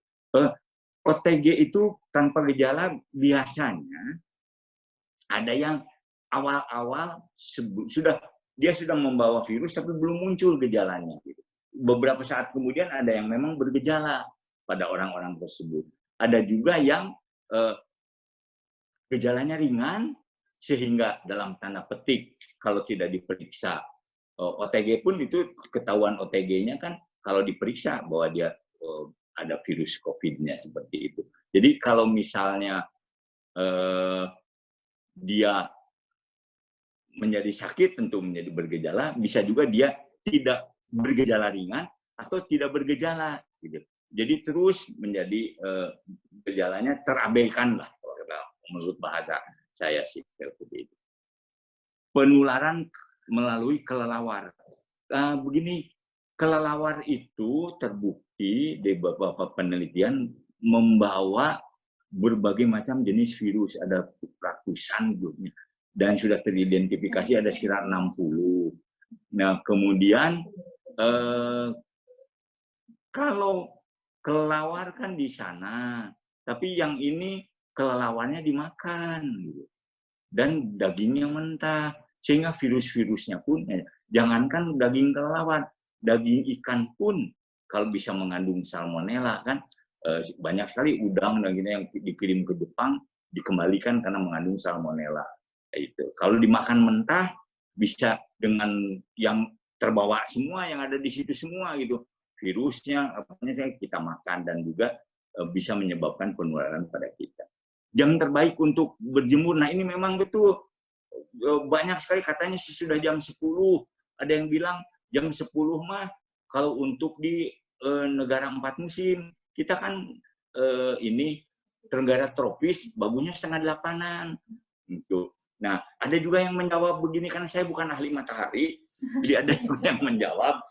OTG itu tanpa gejala biasanya ada yang awal-awal dia sudah membawa virus tapi belum muncul gejalanya. Gitu. Beberapa saat kemudian ada yang memang bergejala pada orang-orang tersebut. Ada juga yang gejalanya ringan sehingga dalam tanda petik kalau tidak diperiksa OTG pun itu ketahuan OTG-nya kan kalau diperiksa bahwa dia ada virus COVID-nya seperti itu. Jadi kalau misalnya dia menjadi sakit tentu menjadi bergejala, bisa juga dia tidak bergejala ringan atau tidak bergejala gitu. Jadi terus menjadi gejalanya terabaikan lah menurut bahasa saya sih seperti itu. Penularan melalui kelelawar. Begini, kelelawar itu terbukti di beberapa penelitian membawa berbagai macam jenis virus, ada ratusan dan sudah teridentifikasi ada sekitar 60. Nah, kemudian kalau kelelawar kan di sana, tapi yang ini kelelawarnya dimakan dan dagingnya mentah, sehingga virus-virusnya pun jangankan daging kelelawar, daging ikan pun kalau bisa mengandung salmonella kan. Banyak sekali udang dan yang dikirim ke Jepang dikembalikan karena mengandung salmonella. Itu kalau dimakan mentah bisa dengan yang terbawa semua yang ada di situ semua gitu, virusnya apanya kita makan dan juga bisa menyebabkan penularan pada kita. Jam terbaik untuk berjemur, nah ini memang betul banyak sekali katanya sudah jam 10, ada yang bilang jam 10 mah kalau untuk di negara 4 musim. Kita kan ini negara tropis, bagusnya 7:30 gitu. Nah, ada juga yang menjawab begini, karena saya bukan ahli matahari, jadi ada juga yang menjawab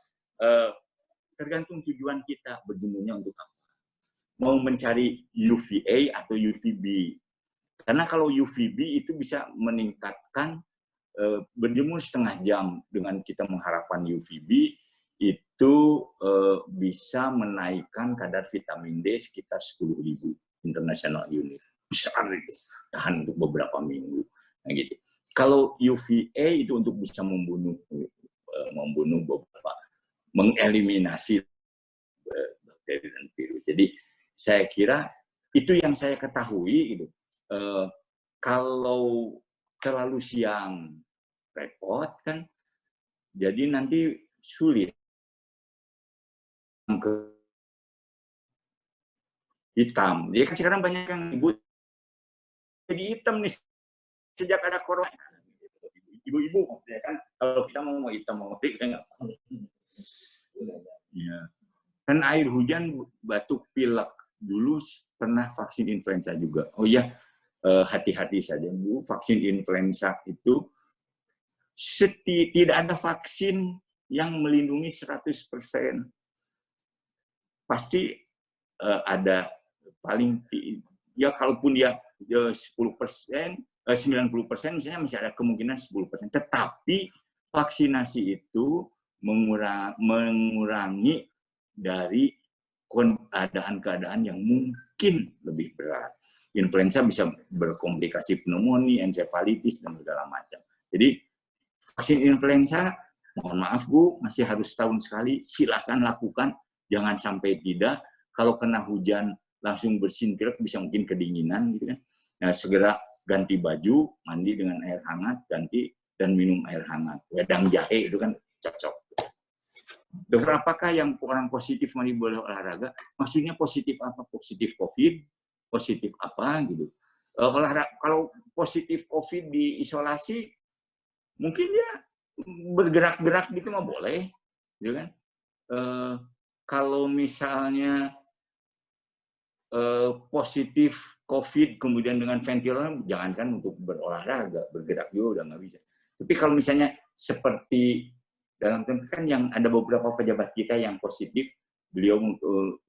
tergantung tujuan kita berjemurnya untuk apa. Mau mencari UVA atau UVB. Karena kalau UVB itu bisa meningkatkan berjemur setengah jam dengan kita mengharapkan UVB itu bisa menaikkan kadar vitamin D sekitar 10.000 international unit. Besar itu, tahan untuk beberapa minggu. Nah, gitu. Kalau UVA itu untuk bisa membunuh beberapa, mengeliminasi bakteri dan virus. Jadi saya kira itu yang saya ketahui gitu. Kalau terlalu siang repot kan, jadi nanti sulit ke hitam. Jadi kan sekarang banyak yang ibu jadi hitam nih sejak ada corona. Ibu-ibu ya kan, kalau kita mau hitam mau putih kita nggak. Ya. Kan air hujan, batuk, pilek. Dulu pernah vaksin influenza juga. Oh iya, hati-hati saja Bu, vaksin influenza itu tidak ada vaksin yang melindungi 100%. Pasti ada paling ya kalaupun dia 10%, 90% misalnya masih ada kemungkinan 10%. Tetapi vaksinasi itu mengurangi dari keadaan-keadaan yang mungkin lebih berat. Influenza bisa berkomplikasi pneumonia, ensefalitis dan segala macam. Jadi vaksin influenza, mohon maaf Bu, masih harus setahun sekali. Silakan lakukan. Jangan sampai tidak, kalau kena hujan langsung bersin pilek, bisa mungkin kedinginan gitu kan. Nah, segera ganti baju, mandi dengan air hangat, ganti dan minum air hangat. Wedang jahe itu kan cocok. Dokter, apakah yang orang positif mandi boleh olahraga? Maksudnya positif apa? Positif COVID? Positif apa gitu? Kalau positif COVID di isolasi, mungkin dia bergerak-gerak gitu mah boleh, gitu kan? Kalau misalnya positif COVID kemudian dengan ventilator, jangankan untuk berolahraga, bergerak juga udah nggak bisa. Tapi kalau misalnya seperti dalam kan yang ada beberapa pejabat kita yang positif, beliau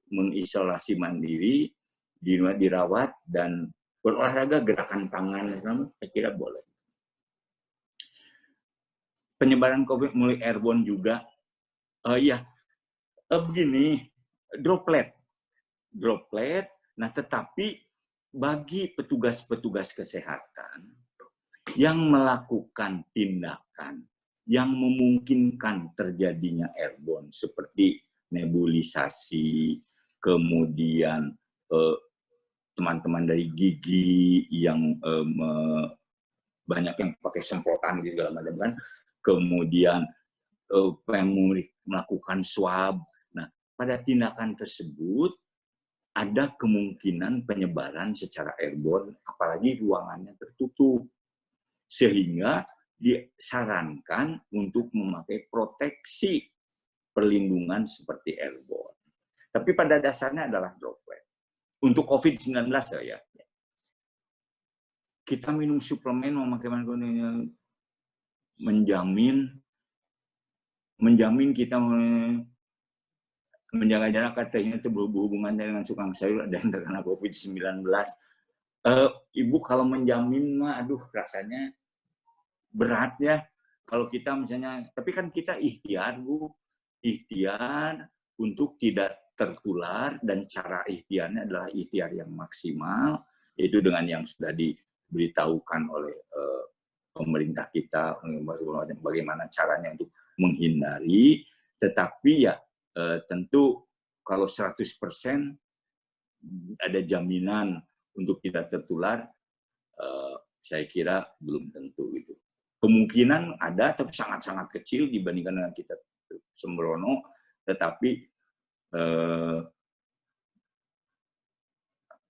mengisolasi mandiri, dirawat dan berolahraga, gerakan tangan, saya kira boleh. Penyebaran COVID mulai airborne juga. Iya, Begini, droplet. Nah, tetapi bagi petugas-petugas kesehatan yang melakukan tindakan yang memungkinkan terjadinya airborne seperti nebulisasi, kemudian teman-teman dari gigi yang banyak yang pakai semprotan gitu segala macam kan, kemudian yang melakukan swab. Nah, pada tindakan tersebut ada kemungkinan penyebaran secara airborne, apalagi ruangannya tertutup. Sehingga disarankan untuk memakai proteksi perlindungan seperti airborne. Tapi pada dasarnya adalah droplet. Untuk COVID-19 ya, kita minum suplemen memakai menjamin kita menjaga jarak, katanya itu berhubungan dengan tukang sayur ada yang terkena COVID-19. Ibu kalau menjamin mah, aduh rasanya berat ya. Kalau kita misalnya, tapi kan kita ikhtiar Bu, ikhtiar untuk tidak tertular, dan cara ikhtiarnya adalah ikhtiar yang maksimal, yaitu dengan yang sudah diberitahukan oleh pemerintah kita, bagaimana caranya untuk menghindari. Tetapi ya tentu kalau 100% ada jaminan untuk tidak tertular, saya kira belum tentu gitu. Kemungkinan ada, tapi sangat-sangat kecil dibandingkan dengan kita sembrono. Tetapi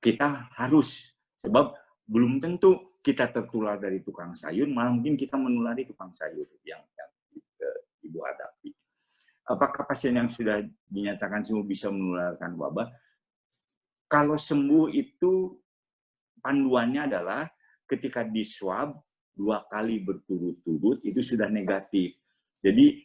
kita harus, sebab belum tentu kita tertular dari tukang sayur, malah mungkin kita menulari tukang sayur yang Ibu hadapi. Apakah pasien yang sudah dinyatakan sembuh bisa menularkan wabah? Kalau sembuh itu panduannya adalah ketika di swab 2 kali berturut-turut itu sudah negatif. Jadi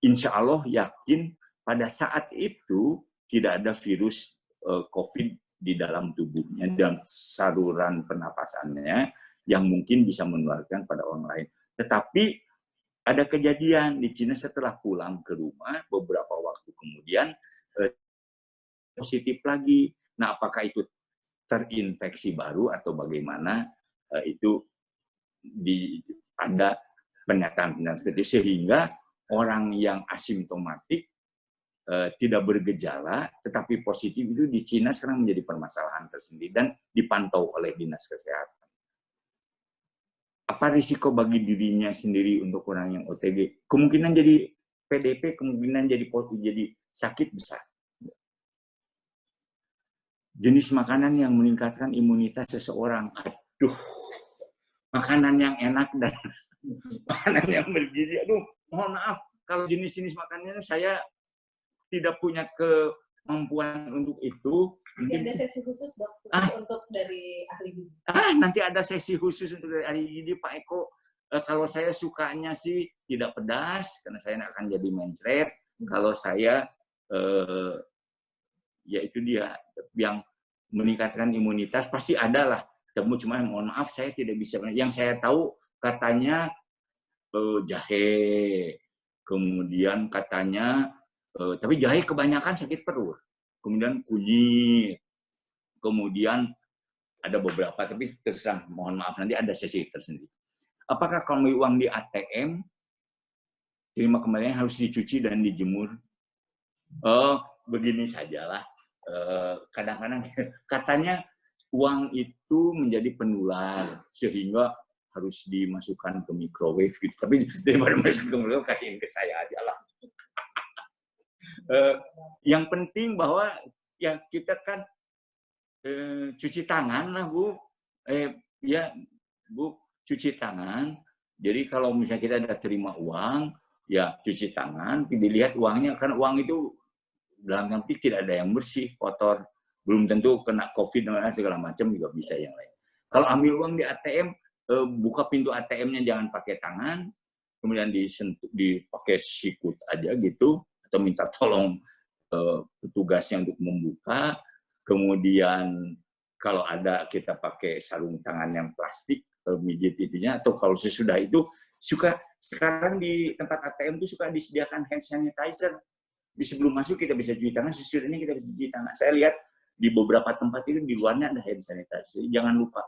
insya Allah yakin pada saat itu tidak ada virus COVID di dalam tubuhnya dan saluran pernapasannya yang mungkin bisa menularkan pada orang lain. Tetapi ada kejadian di Cina setelah pulang ke rumah beberapa waktu kemudian positif lagi. Nah, apakah itu terinfeksi baru atau bagaimana, itu ada pernyataan seperti itu, sehingga orang yang asimptomatik tidak bergejala tetapi positif itu di Cina sekarang menjadi permasalahan tersendiri dan dipantau oleh Dinas Kesehatan. Apa risiko bagi dirinya sendiri untuk orang yang OTG? Kemungkinan jadi PDP, kemungkinan jadi sakit besar. Jenis makanan yang meningkatkan imunitas seseorang. Aduh, makanan yang enak dan makanan yang bergizi. Aduh, mohon maaf, kalau jenis-jenis makanannya saya tidak punya kemampuan untuk itu. Nanti ada sesi khusus Dok, untuk dari ahli gizi. Nanti ada sesi khusus untuk dari ahli gizi Pak Eko. Kalau saya sukanya sih tidak pedas, karena saya akan jadi mensret. Kalau saya, ya itu dia, yang meningkatkan imunitas, pasti ada lah. Cuma mohon maaf, saya tidak bisa. Yang saya tahu katanya jahe, kemudian katanya, tapi jahe kebanyakan sakit perut. Kemudian kunyit, kemudian ada beberapa, tapi terserah, mohon maaf, nanti ada sesi tersendiri. Apakah kalau uang di ATM, terima kembalinya harus dicuci dan dijemur? Begini sajalah. Kadang-kadang katanya uang itu menjadi penular, sehingga harus dimasukkan ke microwave gitu. Tapi daripada masuk ke microwave, kasihin ke saya aja lah. Yang penting bahwa ya kita kan cuci tangan lah Bu, ya Bu, cuci tangan. Jadi kalau misalnya kita ada terima uang, ya cuci tangan, dilihat uangnya, kan uang itu dalam arti tidak ada yang bersih, kotor, belum tentu kena COVID dan segala macam, juga bisa yang lain. Kalau ambil uang di ATM, buka pintu ATM-nya jangan pakai tangan, kemudian dipakai sikut aja gitu, atau minta tolong petugasnya untuk membuka. Kemudian kalau ada kita pakai sarung tangan yang plastik, mijit itunya, atau kalau sesudah itu sekarang di tempat ATM itu suka disediakan hand sanitizer. sebelum masuk kita bisa cuci tangan, sesudahnya kita bisa cuci tangan. Saya lihat di beberapa tempat itu di luarnya ada hand sanitizer. Jangan lupa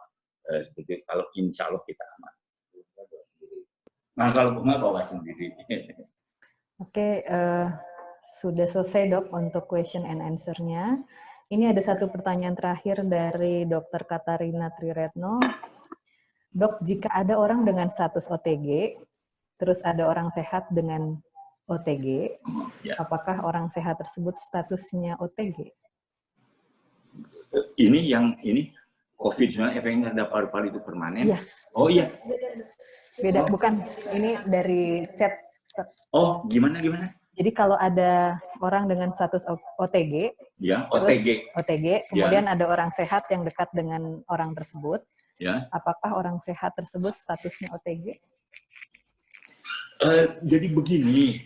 seperti kalau insya Allah kita aman. Nah kalau nggak bawa sendiri. Oke, sudah selesai dok untuk question and answer-nya. Ini ada satu pertanyaan terakhir dari Dr. Katarina Triretno. Dok, jika ada orang dengan status OTG, terus ada orang sehat dengan OTG, apakah orang sehat tersebut statusnya OTG? Ini COVID-19 efeknya ada paru-paru itu permanen? Iya. Oh iya. Beda, bukan. Ini dari chat. Oh, gimana? Jadi kalau ada orang dengan status OTG, ya, OTG, kemudian ada orang sehat yang dekat dengan orang tersebut, ya. Apakah orang sehat tersebut statusnya OTG? Jadi begini,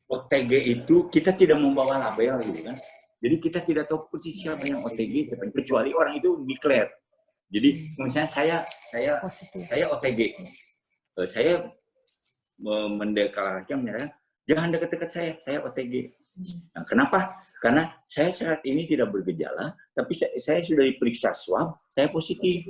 OTG itu kita tidak membawa label gitu kan. Jadi kita tidak tahu persis siapa yang OTG, kecuali orang itu declare. Jadi misalnya saya OTG, saya mendeklarasikan menyatakan jangan dekat-dekat saya OTG. Nah, kenapa? Karena saya saat ini tidak bergejala, tapi saya sudah diperiksa swab, saya positif.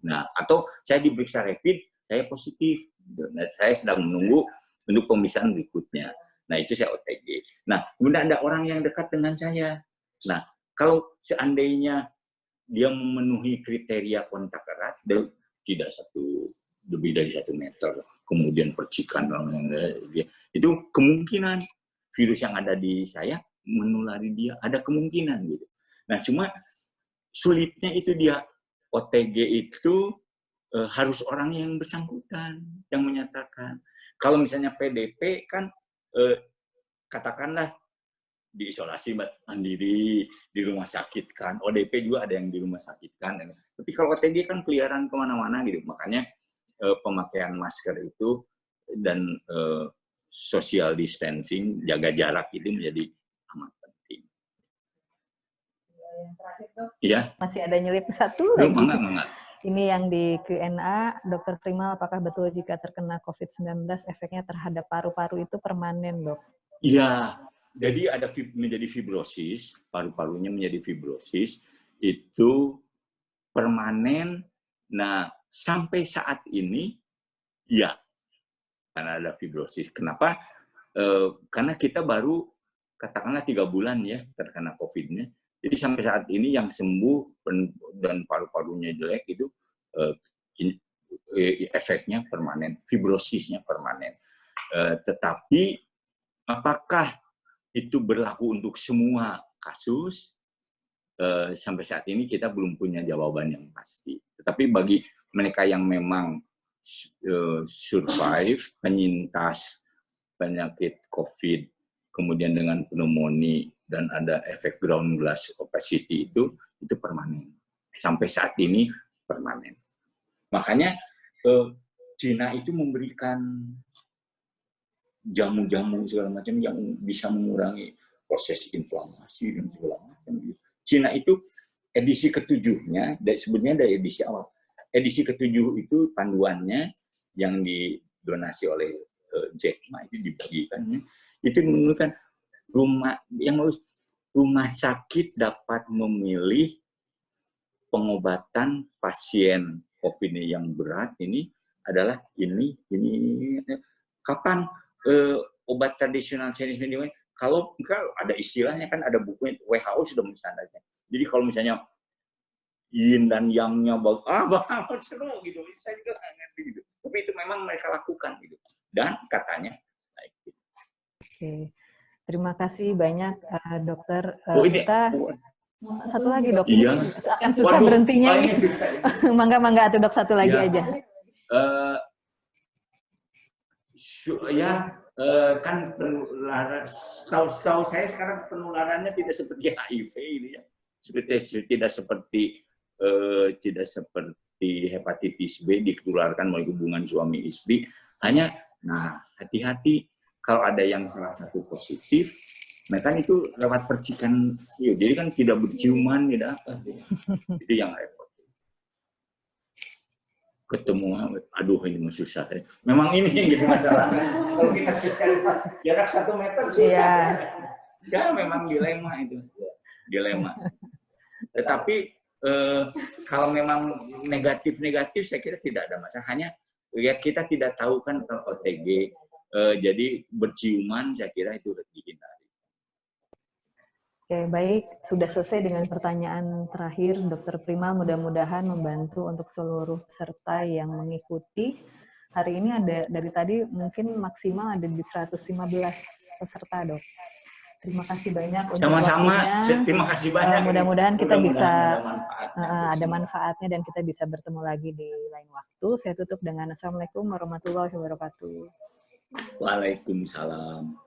Nah, atau saya diperiksa rapid, saya positif. Nah, saya sedang menunggu untuk pemeriksaan berikutnya. Nah, itu saya OTG. Nah, kemudian ada orang yang dekat dengan saya. Nah, kalau seandainya dia memenuhi kriteria kontak erat, tidak lebih dari 1 meter, kemudian percikan, itu kemungkinan virus yang ada di saya menulari dia, ada kemungkinan gitu. Nah, cuma sulitnya itu dia OTG itu harus orang yang bersangkutan yang menyatakan. Kalau misalnya PDP kan katakanlah diisolasi mandiri di rumah sakit kan, ODP juga ada yang di rumah sakit kan. Tapi kalau OTG kan keliaran kemana-mana gitu, makanya pemakaian masker itu dan social distancing, jaga jarak itu menjadi amat penting. Yang terakhir dok, ya. Masih ada nyelip satu lagi. Enggak. Ini yang di Q&A, Dr. Primal, apakah betul jika terkena COVID-19 efeknya terhadap paru-paru itu permanen, dok? Iya, jadi ada menjadi fibrosis, paru-parunya menjadi fibrosis, itu permanen. Nah, sampai saat ini, ya, karena ada fibrosis. Kenapa? Karena kita baru, katakanlah 3 bulan ya, terkena COVID-nya. Jadi sampai saat ini yang sembuh dan paru-parunya jelek itu efeknya permanen, fibrosisnya permanen. Tetapi apakah itu berlaku untuk semua kasus? Sampai saat ini kita belum punya jawaban yang pasti. Tetapi bagi mereka yang memang survive, penyintas penyakit COVID, kemudian dengan pneumonia dan ada efek ground glass opacity itu permanen. Sampai saat ini permanen. Makanya Cina itu memberikan jamu-jamu segala macam yang bisa mengurangi proses inflamasi dan segala macam. Cina itu edisi ke-7-nya, sebetulnya dari edisi awal. Edisi ke-7 itu panduannya yang didonasi oleh Jack Ma itu dibagikan, itu menunjukkan rumah sakit dapat memilih pengobatan pasien COVID yang berat ini adalah ini. Kapan obat tradisional Chinese medicine? Kalau ada istilahnya kan, ada bukunya, WHO sudah menstandarnya. Jadi kalau misalnya yin dan yang-nya bagus, seru gitu. Saya juga nggak ngerti gitu. Tapi itu memang mereka lakukan gitu. Dan katanya baik. Oke. Terima kasih banyak dokter. Kita satu lagi dok. Iya. Akan susah berhentinya ini. Mangga tuh dok, satu lagi aja. Kan penularan, setahu saya sekarang penularannya tidak seperti HIV ini ya, tidak seperti hepatitis B ditularkan melalui hubungan suami istri. Hanya, hati-hati kalau ada yang salah satu positif, mereka itu lewat percikan, jadi kan tidak berciuman, tidak apa, itu yang repot. ketemu, aduh ini mah susah. Memang ini yang jadi masalah. Kalau kita jarak 1 meter susah. Ya memang dilema itu, dilema. Tetapi kalau memang negatif saya kira tidak ada masalah. Hanya ya kita tidak tahu kan kalau OTG, jadi berciuman saya kira itu harus dihindari. Oke, baik. Sudah selesai dengan pertanyaan terakhir, Dr. Prima. Mudah-mudahan membantu untuk seluruh peserta yang mengikuti. Hari ini ada, dari tadi mungkin maksimal ada di 115 peserta, Dok. Terima kasih banyak untuk sama-sama. Waktunya. Terima kasih banyak. Mudah-mudahan kita bisa ada manfaatnya dan kita bisa bertemu lagi di lain waktu. Saya tutup dengan Assalamualaikum warahmatullahi wabarakatuh. Waalaikumsalam.